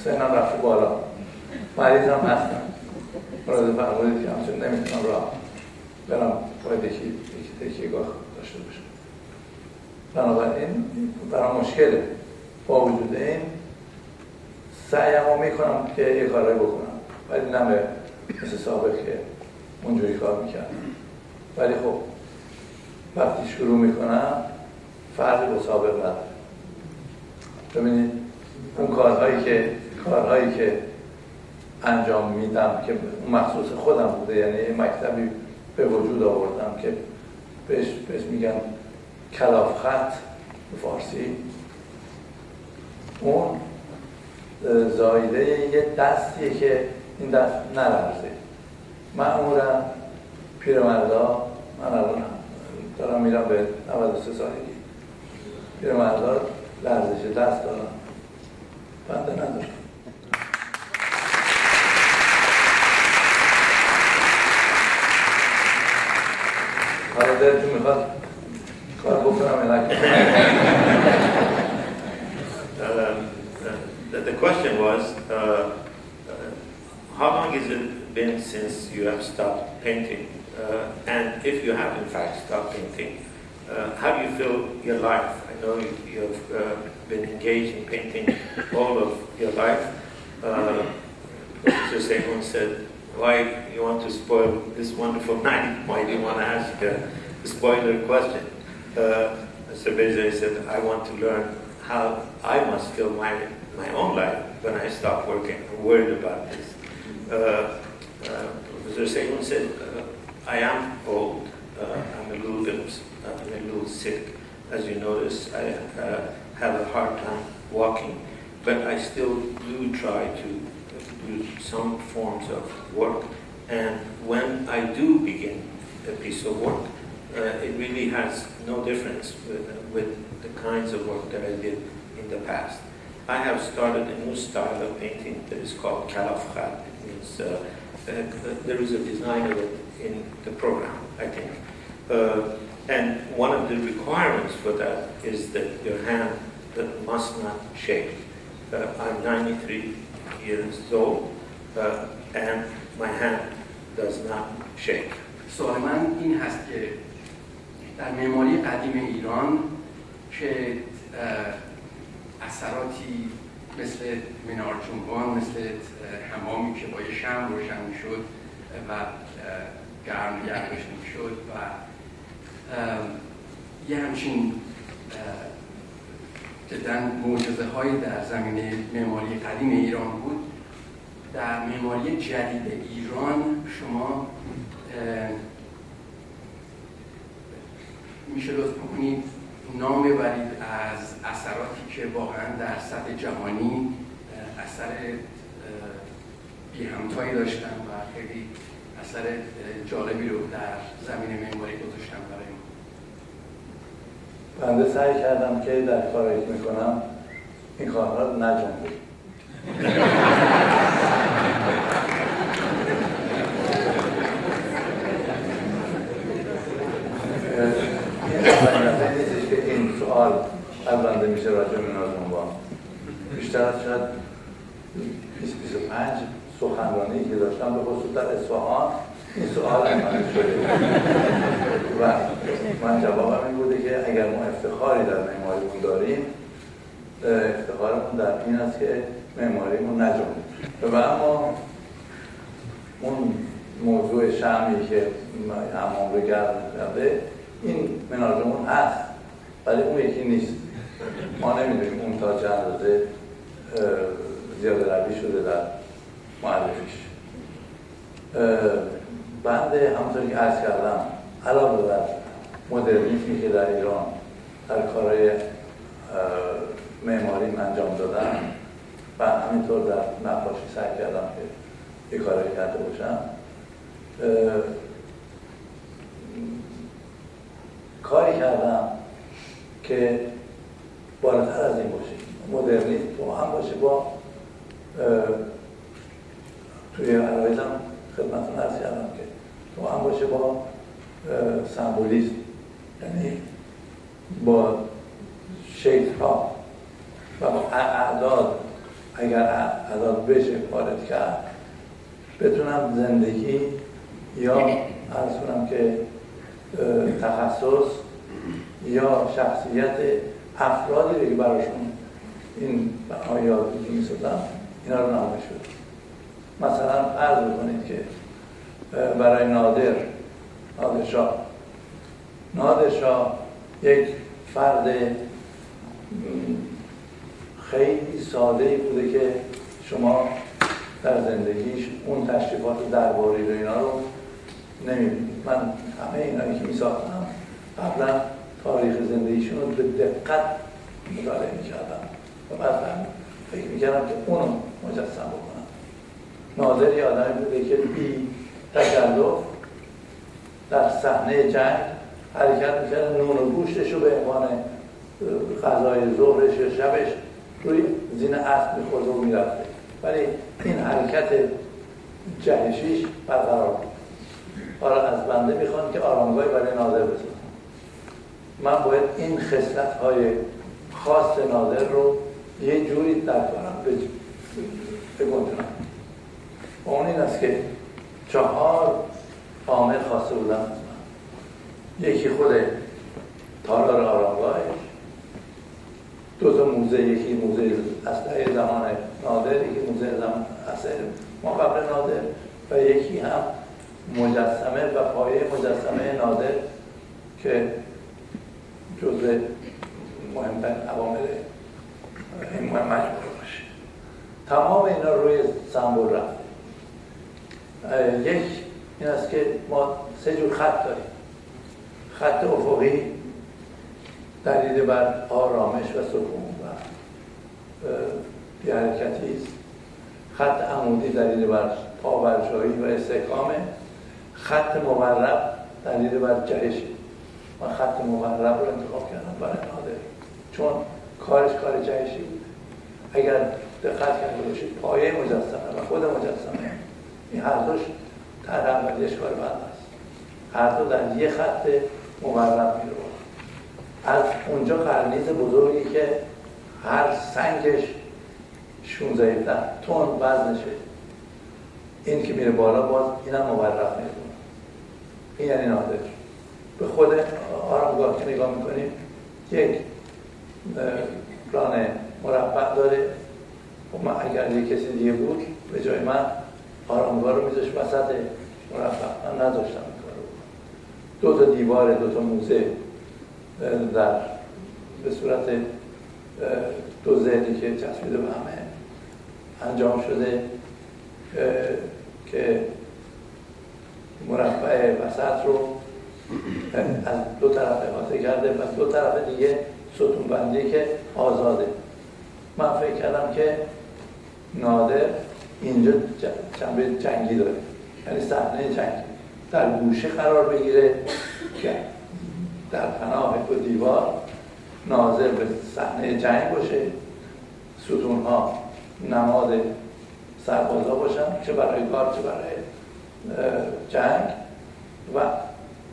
سنم رفته بالا مریضم هستم مراد فرمودید که همچون نمیتونم راه برم باید یکی گاه داشته باشم. بنابراین برام مشکله. با وجود این سعیمو میکنم که یه کارایی بکنم ولی نه مثل سابق که اونجوری کار میکردم. ولی خب وقتی شروع میکنم فرقی با سابق نداره. ببینید اون کارهایی که انجام میدم که مخصوص خودم بوده، یعنی یه مکتبی به وجود آوردم که بهش میگن کلاف خط به فارسی. اون زایده یه دستیه که این دست نلرزه. معمولا پیرمردا، من الان دارم میرم به 93 سالگی، پیرمردا لرزش دست دارم، بنده ندارم. حالا دلتون میخواد کار بکنم The question was, how long has it been since you have stopped painting? And if you have in fact stopped painting, how do you feel your life? I know you have been engaged in painting all of your life. Richard Saller said, why you want to spoil this wonderful night? Why do you want to ask a spoiler question? Mr. Beza said, I want to learn how I must feel my own life when I stop working. I'm worried about this. Mr. Seyoun said, I am old. I'm a little sick. As you notice, I have a hard time walking, but I still do try to do some forms of work. And when I do begin a piece of work, it really has no difference with the kinds of work that I did in the past. I have started a new style of painting that is called kalaf khat. It means there is a design of it in the program, I think. And one of the requirements for that is that your hand must not shake. I'm 93 years old, and my hand does not shake. سوال من این هست که در معماری قدیم ایران که اثراتی مثل منار جنبان، مثل حمامی که با یه شمع روشن می‌شد و گرم نگه‌داشته می‌شد و یه همچین جداً معجزه‌هایی در زمینه معماری قدیم ایران بود. در معماری جدید ایران شما میشه لطف کنید نام ببرید از اثراتی که واقعا در سطح جهانی اثر بی همتایی داشتن و خیلی اثر جالبی رو در زمین معماری گذاشتن برای ما. بنده سعی کردم که در کاری که میکنم این کارها رو نجنبم. این سوال بنده میشه راجع به منار جنبان. بیشتر از شاید 20-25 سخنرانی که داشتم به خصوص در اصفهان این سوال از من شده و من جوابم این بوده که اگر ما افتخاری در معماریمون داریم، افتخارمون در این است که معماریمون نجنبید. و اما اون موضوع شمعی که حمام رو گرم کرده، این مناژمون هست ولی اون یکی نیست. ما نمیدونیم اون تا چند روزه زیاده روی شده در معرفیش. بنده همونطور که عرض کردم علاوه بر مدرنیسمی که در ایران در کارهای معماری انجام دادم و همینطور در نقاشی سعی کردم که یه کارهایی کرده باشم، کاری کردم که بالاتر از این باشه. مدرنیسم تو هم باشه با توی عرایزم خدمتتون عرض کردم که تو هم باشه با سمبولیسم، یعنی با شکل‌ها و با اعداد. اگر اعداد بشه وارد کرد، بتونم زندگی یا عرض کنم که تخصص یا شخصیت افرادی رو که براشون این آیاتی که می‌سازم اینا رو نامش بدم. مثلا فرض بکنید که برای نادر شاه یک فرد خیلی ساده‌ای بوده که شما در زندگیش اون تشریفات درباری و اینا رو نمی‌بینید. من همه اینایی که می‌ساختم قبلا تاریخ زندگیشون رو به دقت مطالعه می‌کردم و بعد فکر می‌کردم که اونو مجسم بکنم. نادر یه آدمی بوده که بی تکلف در صحنه جنگ حرکت می‌کرد، نون و گوشتش رو به عنوان غذای ظهرش یا شبش روی زین اسب می‌خورد و می‌رفته، ولی این حرکت جهشیش برقرار بود. حالا از بنده میخوان که آرامگاهی برای نادر بسازم. من باید این خصلت‌های خاص نادر رو یه جوری در کارم بگنجونم. اون این است که 4 عامل خواسته بودم از من. یکی خود تالار آرامگاهش، 2 موزه، یکی موزه اسلحه زمان نادر، یکی موزه زمان اثر ما قبل نادر، و یکی هم مجسمه و پایه مجسمه نادر که جزء مهمترین عوامل این مجموعه باشه. تمام اینا روی سمبل رفته. یک این است که ما 3 جور خط داریم. خط افقی دلیل بر آرامش و سکون و بی‌حرکتی است. خط عمودی دلیل بر پابرجایی و استحکامه. خط مورب دلیل بر جهشی. من خط مورب رو انتخاب کردم برای نادر چون کارش کار جهشی بود. اگر دقت کرده باشید پایه مجسمه و خود مجسمه این هر دوش طرح اولیش کار بنده است. هر دو در یه خط مورب میرو. از اونجا قرنیز بزرگی که هر سنگش 16 تن وزنشه، این که میره بالا باز اینم مورب میره. این یعنی نادر. به خود آرامگاه که نگاه میکنیم یک پلان مربع داره. و من اگر یک کسی دیگه بود به جای من آرامگاه رو میذاشت وسط مربع. من نذاشتم این کار رو. 2 دیوار، 2 موزه در به صورت 2 زلی که چسبیده به همه انجام شده که مربع وسط رو از 2 طرف احاطه کرده و 2 طرف دیگه ستون بندی که آزاده. من فکر کردم که نادر اینجا جنبه جنگی داره، یعنی صحنه جنگی در گوشه قرار بگیره که در پناه 2 دیوار ناظر به صحنه جنگ باشه، ستون‌ها نماد سربازا باشن چه برای کار چه برای جنگ، و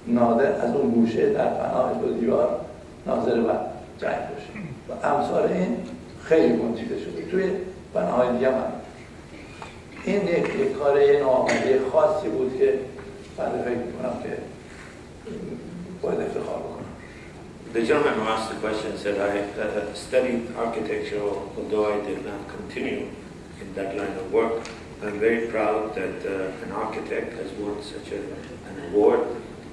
نادر از اون گوشه در پناه 2 دیوار ناظر به جنگ باشه. و امثال این خیلی گنجیده شده توی بناهای دیگه هم. این یک کار نوآمده خاصی بود که بعد فکر میکنم که باید افتخار بکنم. The gentleman who asked the question said, I studied architecture, although I did not continue in that line of work. I'm very proud that an architect has won such an award.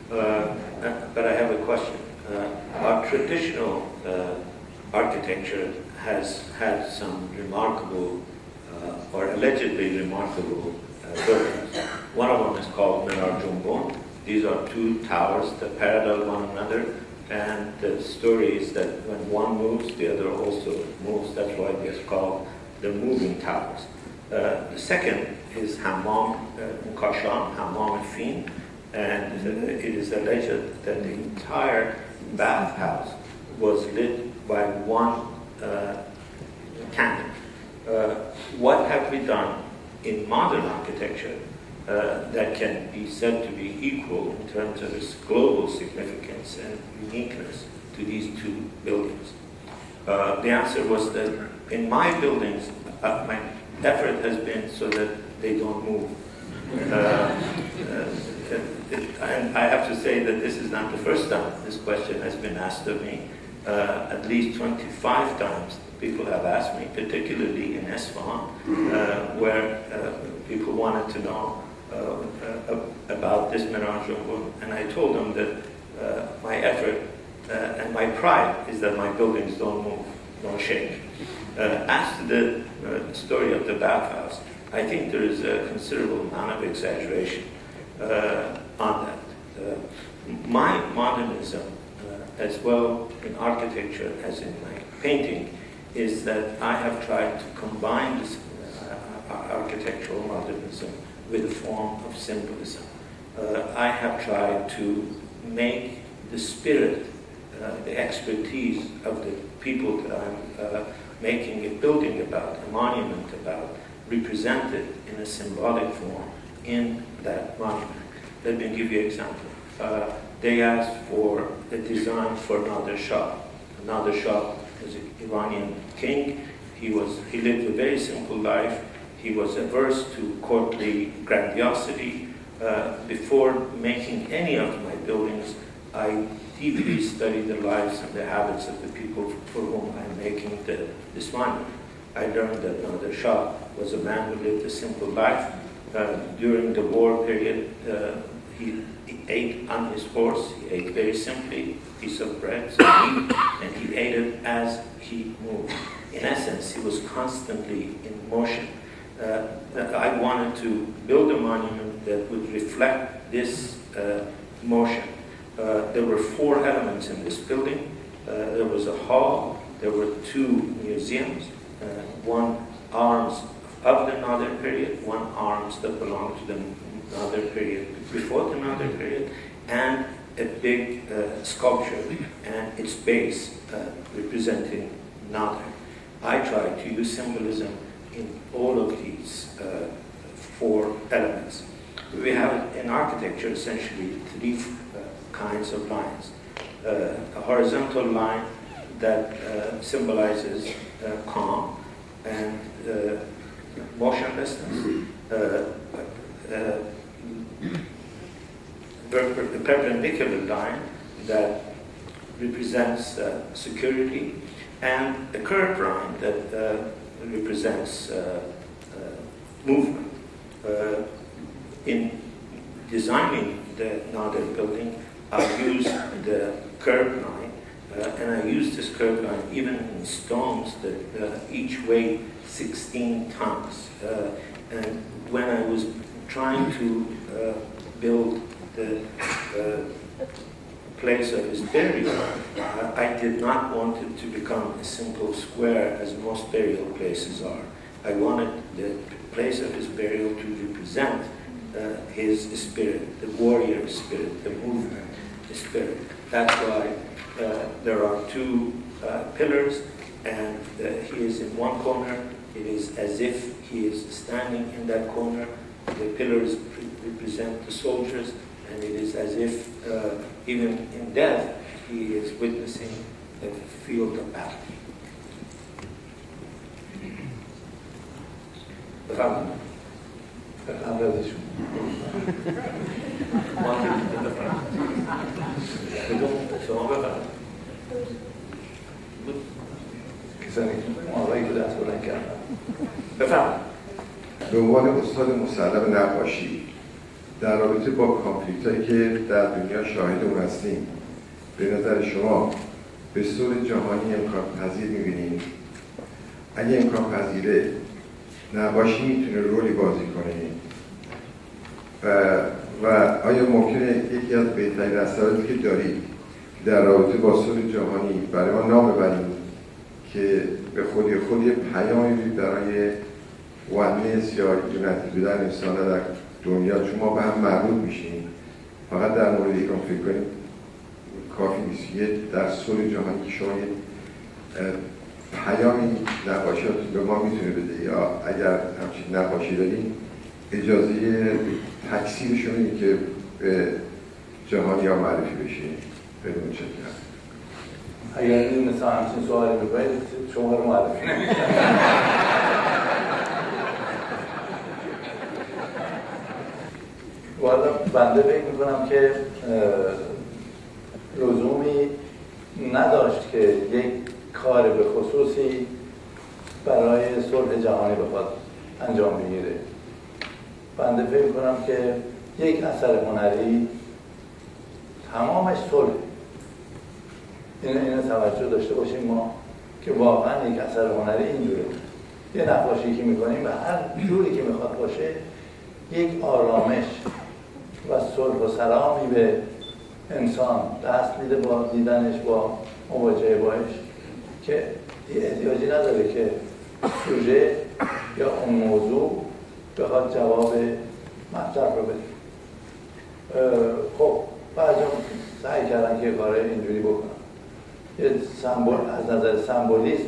But I have a question. Our traditional architecture has had some remarkable or allegedly remarkable buildings. One of them is called Minar Jumbon. These are two towers that parallel one another, and the story is that when one moves, the other also moves. That's why they're called the moving towers. The second is Hammam Kasham, Hammam Fin, and it is alleged that the entire bathhouse was lit by one candle. What have we done in modern architecture that can be said to be equal in terms of its global significance and uniqueness to these two buildings? The answer was that in my buildings, my effort has been so that they don't move. And I have to say that this is not the first time this question has been asked of me. At least 25 times people have asked me, particularly in Isfahan, where people wanted to know about this Minar Jumbon. And I told them that my effort and my pride is that my buildings don't move, don't shake. As to the story of the bathhouse, I think there is a considerable amount of exaggeration on that. My modernism, as well in architecture as in my painting, is that I have tried to combine this architectural modernism with a form of symbolism. I have tried to make the spirit, the expertise of the people that I'm making a building about, a monument about, represented in a symbolic form in that monument. Let me give you an example. They asked for a design for Nader Shah. Nader Shah was an Iranian king. He lived a very simple life. He was averse to courtly grandiosity. Before making any of my buildings, I deeply studied the lives and the habits of the people for whom I'm making this monument. I learned that Nader Shah was a man who lived a simple life. During the war period, he ate on his horse. He ate very simply, a piece of bread, some meat, and he ate it as he moved. In essence, he was constantly in motion. I wanted to build a monument that would reflect this motion. There were 4 elements in this building. There was a hall, there were 2 museums, one arms of the Nader period, one arms that belonged to the Nader period, before the Nader period, and a big sculpture and its base representing Nader. I tried to use symbolism in all of these 4 elements. We have in architecture essentially 3 kinds of lines. A horizontal line that symbolizes calm and motionlessness. The perpendicular line that represents security, and a curved line that represents movement. In designing the Nader building, I used the curved line, and I used this curved line even in stones that each weigh 16 tons. And when I was trying to build the place of his burial, I did not want it to become a simple square as most burial places are. I wanted the place of his burial to represent his spirit, the warrior spirit, the movement spirit. That's why there are 2 pillars, and he is in one corner. It is as if he is standing in that corner. The pillars represent the soldiers, and it is as if even in death he is witnessing the field of battle. بفرمایید. کسانی آقایی که دست بلند کردن. بفهم. به عنوان استاد مسلم نقاشی در رابطه با کانفلیکت هایی که در دنیا شاهد اون هستیم، به نظر شما به صلح جهانی امکان پذیر می‌بینید؟ اگه امکان پذیره نقاشی میتونه رولی بازی کنه و آیا ممکنه یکی از بهترین اثراتی که دارید در رابطه با صلح جهانی برای ما نام ببرید که به خودی پیامی برای ونس یا یونتی بودن انسان در دنیا، چون ما به هم مربوط میشیم، فقط در مورد ایران فکر کنیم کافی نیست. یه در صلح جهانی که شما پیامی نقاشیاتون به ما میتونه بده، یا اگر همچین نقاشی داریم اجازه تکثیرشون اینه که به جهانی ها معرفی بشه. خیلی متشکرم. اگر این مثلا همچین سوالی بکنید شما رو معرفی نمی‌کنم. والا بنده فکر میکنم که لزومی نداشت که یک کار به خصوصی برای صلح جهانی بخواد انجام بگیره. بنده فکر میکنم که یک اثر هنری تمامش صلح. اینو توجه داشته باشیم ما که واقعا یک اثر هنری اینجوره. یه نقاشی که میکنیم و هر جوری که میخواد باشه یک آرامش و صلح و سلامی به انسان دست میده با دیدنش، با مواجهه باش، که احتیاجی نداره که سوژه یا اون موضوع بخواد جواب مطلب رو بده. خب بعضی سعی کردن که کار اینجوری بکنن. یه سمبول از نظر سمبولیسم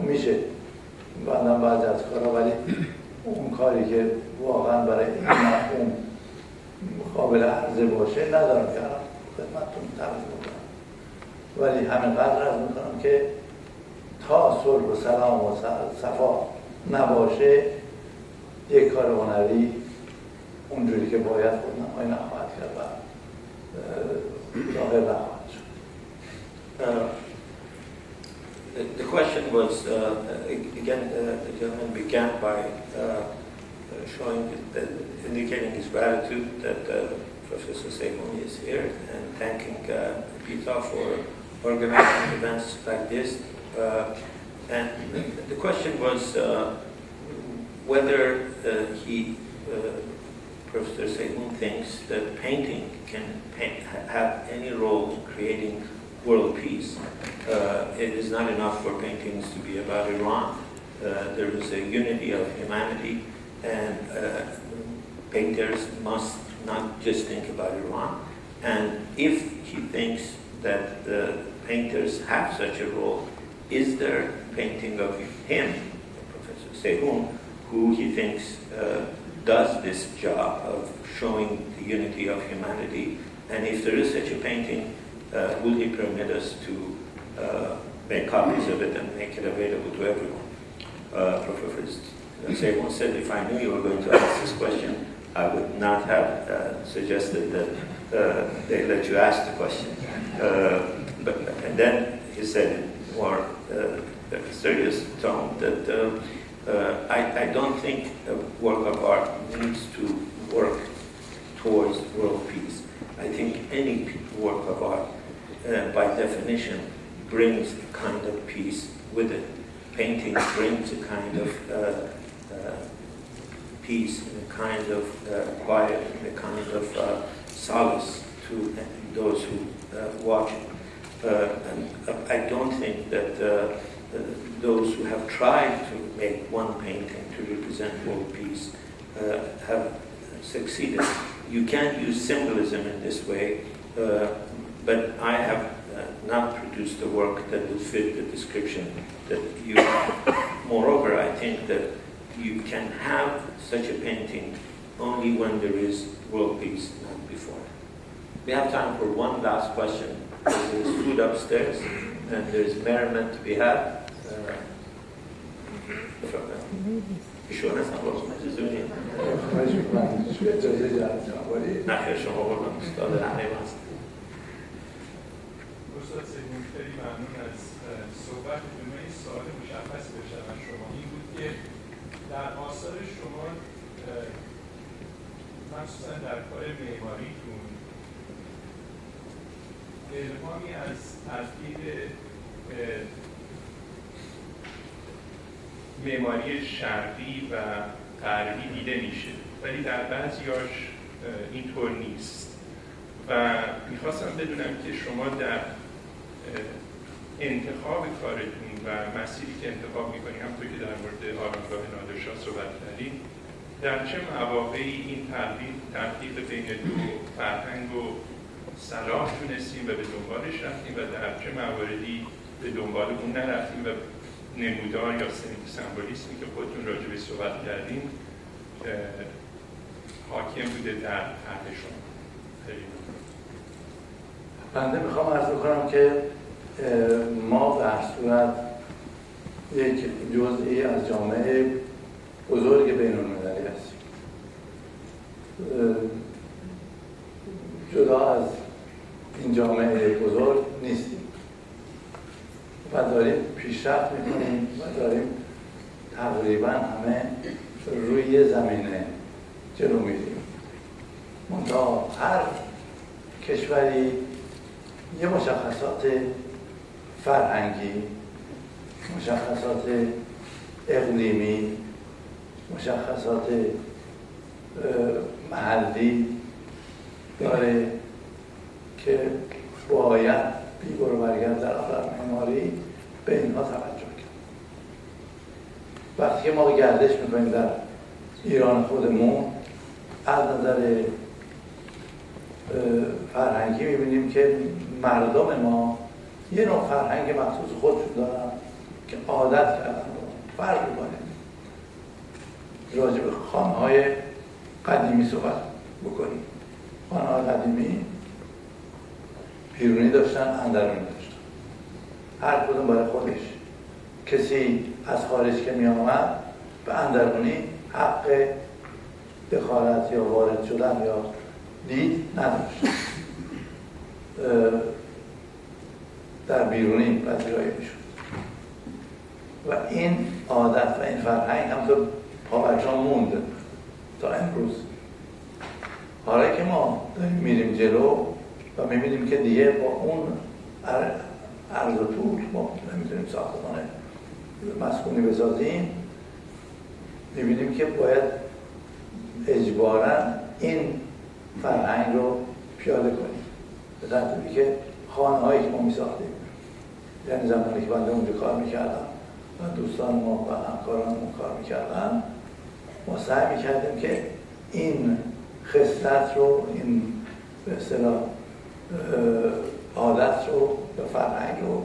میشه بعدم بعضی از کارها، ولی اون کاری که واقعا برای این مفهوم قابل عرضه باشه ندارم که الان خدمتتون تعریف بکنم. ولی همینقدر عرض میکنم که تا صلح و سلام و صفا نباشه یک کار هنری اونجوری که باید خودنمایی نخواهد کرد و ظاهر نخواهد شد. The question was, again, the gentleman began by showing, indicating his gratitude that Professor Seyhoun is here and thanking Bita for organizing events like this. And the question was whether Professor Seyhoun thinks that painting can have any role in creating world peace. It is not enough for paintings to be about Iran. There is a unity of humanity, and painters must not just think about Iran. And if he thinks that the painters have such a role, is there a painting of him, Professor Seyhoun, who he thinks does this job of showing the unity of humanity? And if there is such a painting, will he permit us to make copies of it and make it available to everyone? Professor Seyhoun said, if I knew you were going to ask this question, I would not have suggested that they let you ask the question. And then he said in more serious tone that I don't think a work of art needs to work towards world peace. I think any work of art, by definition, brings a kind of peace with it. Painting brings a kind of peace, and a kind of quiet, and a kind of solace to those who watch it. And I don't think that those who have tried to make one painting to represent world peace have succeeded. You can't use symbolism in this way, but I have not produced a work that will fit the description that you have. Moreover, I think that you can have such a painting only when there is world peace, not before. We have time for one last question. There's food upstairs, and there's merriment to be had. استاد سیمون خیلی ممنون از صحبتتون. من این سوال مشخص بشم از شما این بود که در آثار شما مخصوصا در کار معماریتون الهامی از تفکیک معماری شرقی و غربی دیده میشه، ولی در بعضیاش اینطور نیست. و میخواستم بدونم که شما در انتخاب کارتون و مسیری که انتخاب میکنید، همونطور که در مورد آرامگاه نادرشاه صحبت کردیم، در چه مواقعی این تفکیک بین دو فرهنگ و صلاح تونستیم و به دنبالش رفتیم و در چه مواردی به دنبال اون نرفتیم و نمودار یا سمبولیسمی که خودتون راجع به صحبت کردیم حاکم بوده در طرح شما. خیلی بنده میخوام عرض بکنم که ما به هر صورت یک جزئی از جامعه بزرگ بین‌المللی هستیم. جدا از این جامعه بزرگ نیستیم و داریم پیشرفت میکنیم و داریم تقریبا همه روی زمینه جلو میریم. منتها هر کشوری یه مشخصات فرهنگی، مشخصات اقلیمی، مشخصات محلی داره که باید بی‌بر و برگرد در عالم معماری به اینها توجه کرد. وقتی که ما گردش میکنیم در ایران خودمون از نظر فرهنگی میبینیم که مردم ما یه نوع فرهنگ مخصوص خودشون دارن که عادت کردن رو فرق میکنه. راجع به خانه‌های قدیمی صحبت بکنیم. خانه‌های قدیمی بیرونی داشتن، اندرونی داشتن، هر کدوم برای خودش. کسی از خارج که می آمد به اندرونی حق دخالت یا وارد شدن یا دید نداشت، در بیرونی پذیرایی میشد. و این عادت و این فرهنگ هم تو پابرجام مونده تا امروز. حالا که ما داریم میریم جلو و میبینیم که دیگه با اون عرض و طول ما نمیتونیم ساختمان مسکونی بسازیم، میبینیم که باید اجباراً این فرهنگ رو پیاده کنیم به ترتیبی که خانه‌هایی که ما میساختیم، یعنی زمانی که بنده اونجا کار میکردم و دوستان ما و همکارانمون کار میکردن، ما سعی میکردیم که این خصلت رو، این به اصطلاح عادت رو یا فرهنگ رو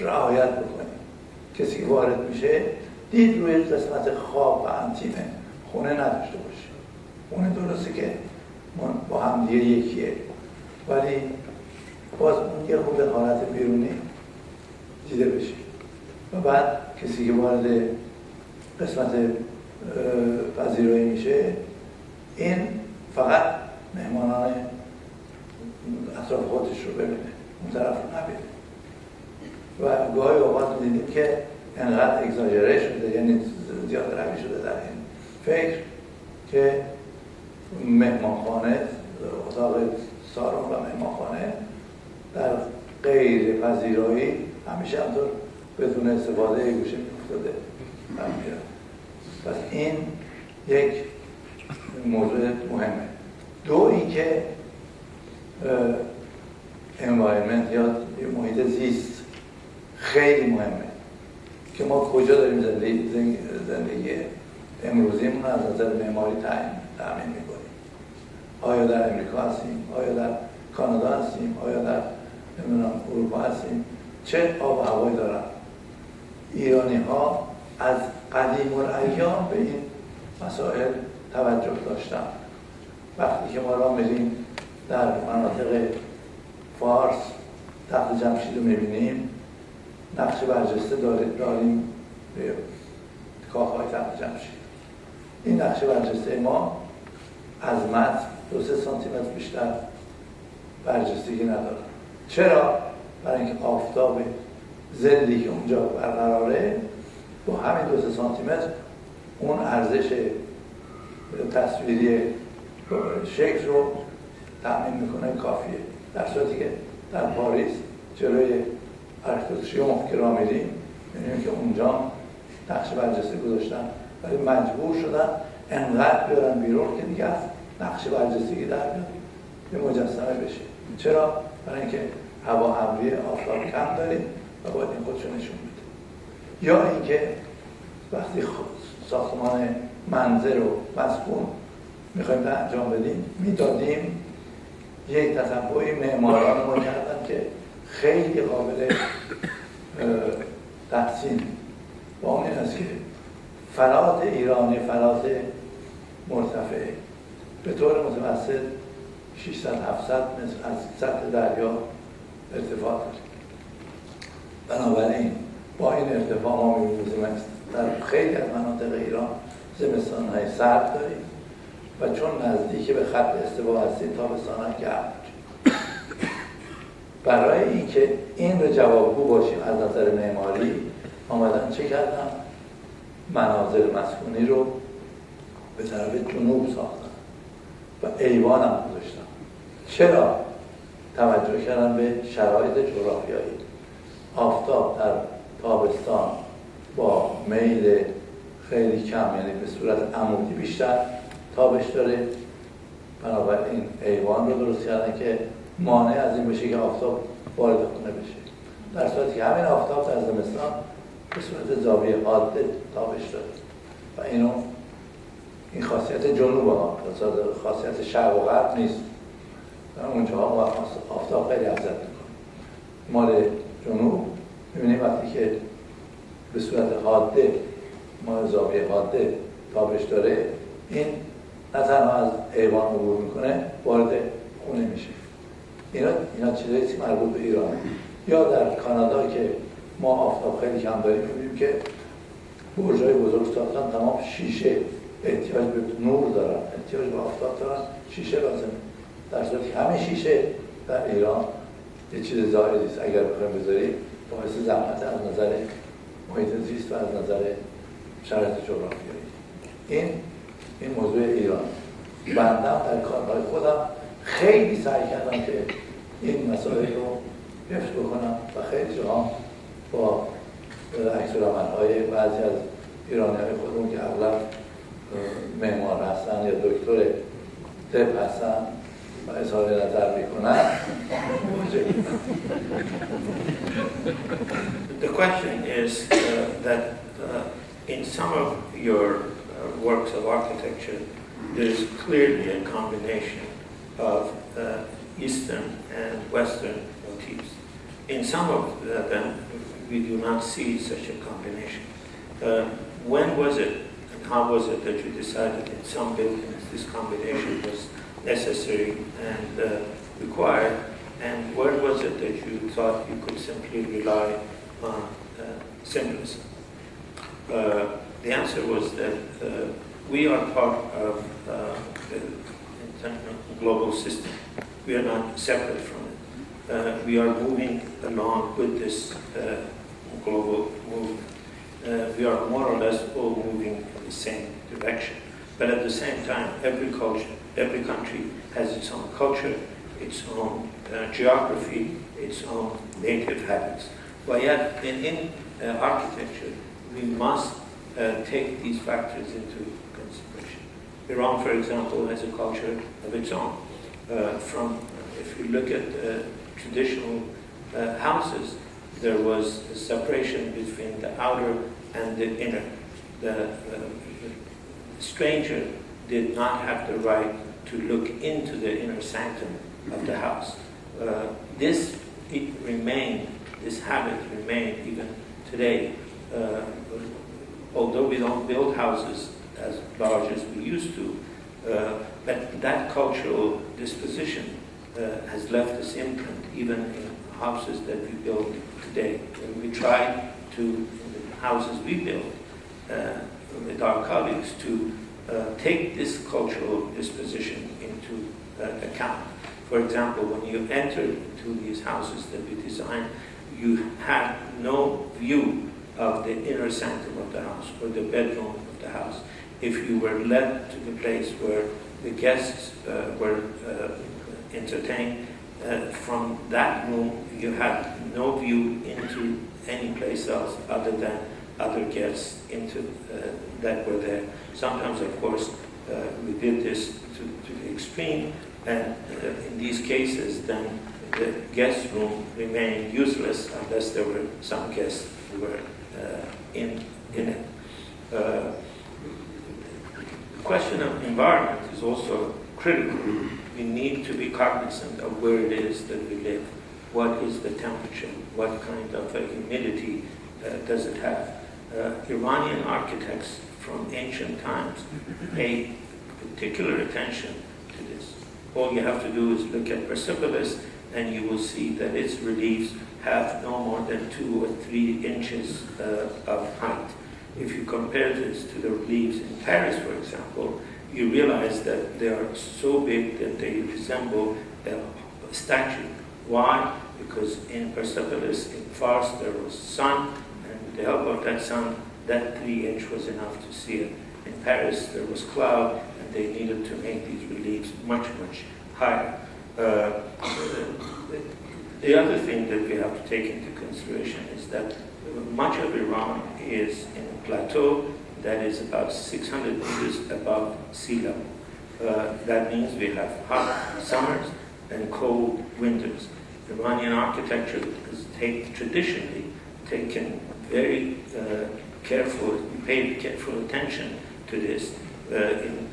رعایت بکنیم. کسی که وارد میشه دید روی قسمت خواب و انتیمه خونه نداشته باشه. خونه درسته که با هم دیگه یکیه، ولی باز اون یه خود حالت بیرونی دیده بشه. و بعد کسی که وارد قسمت پذیرایی میشه، این فقط مهمانان اطراف خودش رو ببینه، اون طرف رو نبینه. و گاهی اوقات دیدیم که انقدر اگزاجره شده، یعنی زیاد روی شده در این فکر که مهمانخانه، اتاق سالن و مهمانخانه در غیر پذیرایی همیشه همطور بدون استفاده گوشه می‌افتاده. پس این یک موضوع مهمه. دو اینکه environment یا محیط زیست خیلی مهمه که ما کجا داریم زندگی امروزیمون از نظر معماری تأمین میکنیم. آیا در امریکا هستیم؟ آیا در کانادا هستیم؟ آیا در اروپا هستیم؟ چه آب و هوایی دارن؟ ایرانی ها از قدیم الایام به این مسائل توجه داشتن. وقتی که ما را میریم در مناطق فارس تخت جمشید رو میبینیم، نقش برجسته داریم به کاخهای تخت جمشید. این نقش برجسته ما از متن 2-3 سانتی متر بیشتر برجستگی نداره. چرا؟ برای اینکه آفتاب ضدی که اونجا برقراره با همین 2 سانتی متر اون ارزش تصویری شکل رو تأمین میکنه کافیه. در صورتی که در پاریس جلوی آرک دو تریومف که را میریم می‌بینیم که اونجا نقش برجسته گذاشتن ولی مجبور شدن انقدر بیارن بیرون که دیگه از نقش برجستگی در بیاد به مجسمه بشه. چرا؟ برای اینکه هوا حملی آفتاب کم داریم و باید این خودشو نشون بده. یا اینکه وقتی ساختمان منزل و مسکون میخوایم انجام بدیم میدادیم یک تتبعی معماران ما کردن که خیلی قابل تحسین با اون این است که فلات ایرانی فلات مرتفع به طور متوسط 600-700 متر از سطح دریا ارتفاع داره. بنابراین با این ارتفاع ما می‌بینیم در خیلی از مناطق ایران زمستان‌های سرد داریم و چون نزدیک به خط استوا هستیم تابستان‌ها گرم. برای اینکه این رو جوابگو باشیم از نظر معماری آمدن چه کردن؟ منازل مسکونی رو به طرف جنوب ساختن و ایوان هم گذاشتن. چرا؟ توجه کردن به شرایط جغرافیایی. آفتاب در تابستان با میل خیلی کم یعنی به صورت عمودی بیشتر تابش داره، بنابراین ایوان رو درست کردن که مانع از این بشه که آفتاب وارد خونه بشه. در صورتی که همین آفتاب در زمستان به صورت زاویه حاده تابش داره و این خاصیت جنوب ها، خاصیت شرق و غرب نیست. اونجا ها آفتاب خیلی افزایش میکنه. مال جنوب میبینیم وقتی که به صورت حاده ما زاویه حاده تابش داره این نه تنها از ایوان عبور میکنه وارد خونه میشه. اینا چیزایی مربوط به ایرانه. یا در کانادا که ما آفتاب خیلی کم داریم میبینیم که برج‌های بزرگ ساختن تمام شیشه احتیاج به نور دارن، احتیاج به آفتاب دارن، شیشه لازمه. در صورتی که همین شیشه در ایران یه چیز زائدی است. اگر بخوایم بذاریم باعث زحمت از نظر محیط زیست و از نظر شرایط جغرافیایی. این موضوع ایران. بندم در کارهای خودم خیلی سعی کردم که این مسائل رو حفظ بکنم و خیلی جاها با عکس‌العمل‌های بعضی از ایرانی‌های خودمون که اغلب معمار هستن یا دکتر طب هستن و اظهار نظر میکنن. The question is that in some of your works of architecture there is clearly a combination of Eastern and Western motifs. In some of them, we do not see such a combination. When was it and how was it that you decided in some buildings this combination was necessary and required, and where was it that you thought you could simply rely on symbolism? The answer was that we are part of the global system. We are not separate from it. We are moving along with this global movement. We are more or less all moving in the same direction. But at the same time, every culture, every country has its own culture, its own geography, its own native habits. But yet, in architecture, we must take these factors into consideration. Iran, for example, has a culture of its own. If you look at traditional houses, there was a separation between the outer and the inner. The stranger did not have the right to look into the inner sanctum of the house. This habit remained even today. Although we don't build houses as large as we used to, but that cultural disposition has left its imprint even in houses that we build today. And we try to, in the houses we build, with our colleagues, to take this cultural disposition into account. For example, when you entered into these houses that we designed, you had no view of the inner sanctum of the house or the bedroom of the house. If you were led to the place where the guests were entertained, from that room you had no view into any place else other than other guests that were there. Sometimes, of course, we did this to the extreme, and in these cases, then the guest room remained useless unless there were some guests who were in it. The question of environment is also critical. We need to be cognizant of where it is that we live. What is the temperature? What kind of humidity does it have? Iranian architects from ancient times paid particular attention to this. All you have to do is look at Persepolis, and you will see that its reliefs have no more than 2 or 3 inches of height. If you compare this to the reliefs in Paris, for example, you realize that they are so big that they resemble a statue. Why? Because in Persepolis, in Fars, there was sun, and with the help of that sun, that 3-inch was enough to see it. In Paris, there was cloud, and they needed to make these reliefs much, much higher. The other thing that we have to take into consideration is that much of Iran is in a plateau that is about 600 meters above sea level. That means we have hot summers and cold winters. Iranian architecture has traditionally taken very paid careful attention to this. In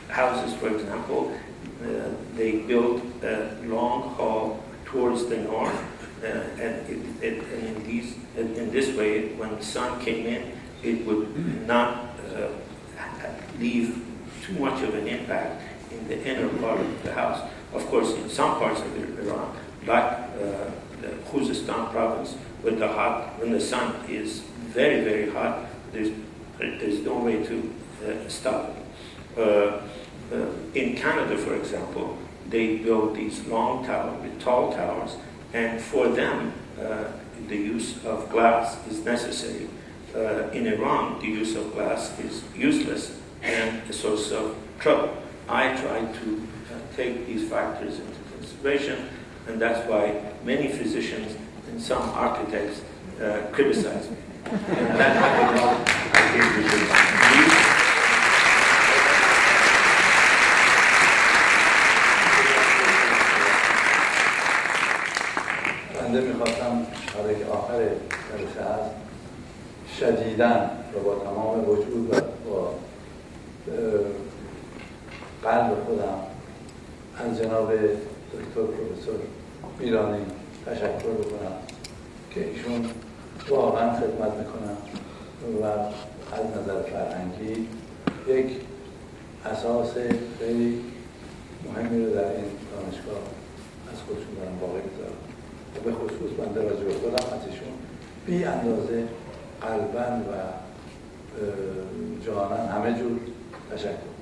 houses, for example, they built a long hall towards the north, and in this way, when the sun came in, it would not leave too much of an impact in the inner part of the house. Of course, in some parts of Iran, like the Khuzestan province, when the sun is very, very hot, there's no way to stop it. In Canada, for example, they build these long towers, tall towers, and for them, the use of glass is necessary. In Iran, the use of glass is useless and a source of trouble. I try to take these factors into consideration, and that's why many physicians and some architects criticize me. And that's what I think we should do. بنده میخواستم شبکه آخر جلسه از شدیداً و با تمام وجود و با قلب خودم از جناب دکتر پروفسور ایرانی تشکر بکنم که ایشون واقعا خدمت میکنن و از نظر فرهنگی یک اساس خیلی مهمی رو در این دانشگاه از خودشون دارن واقع میذارن. به خصوص بنده راجع به خودم از ایشون بی اندازه قلباً و جاناً همه جور تشکر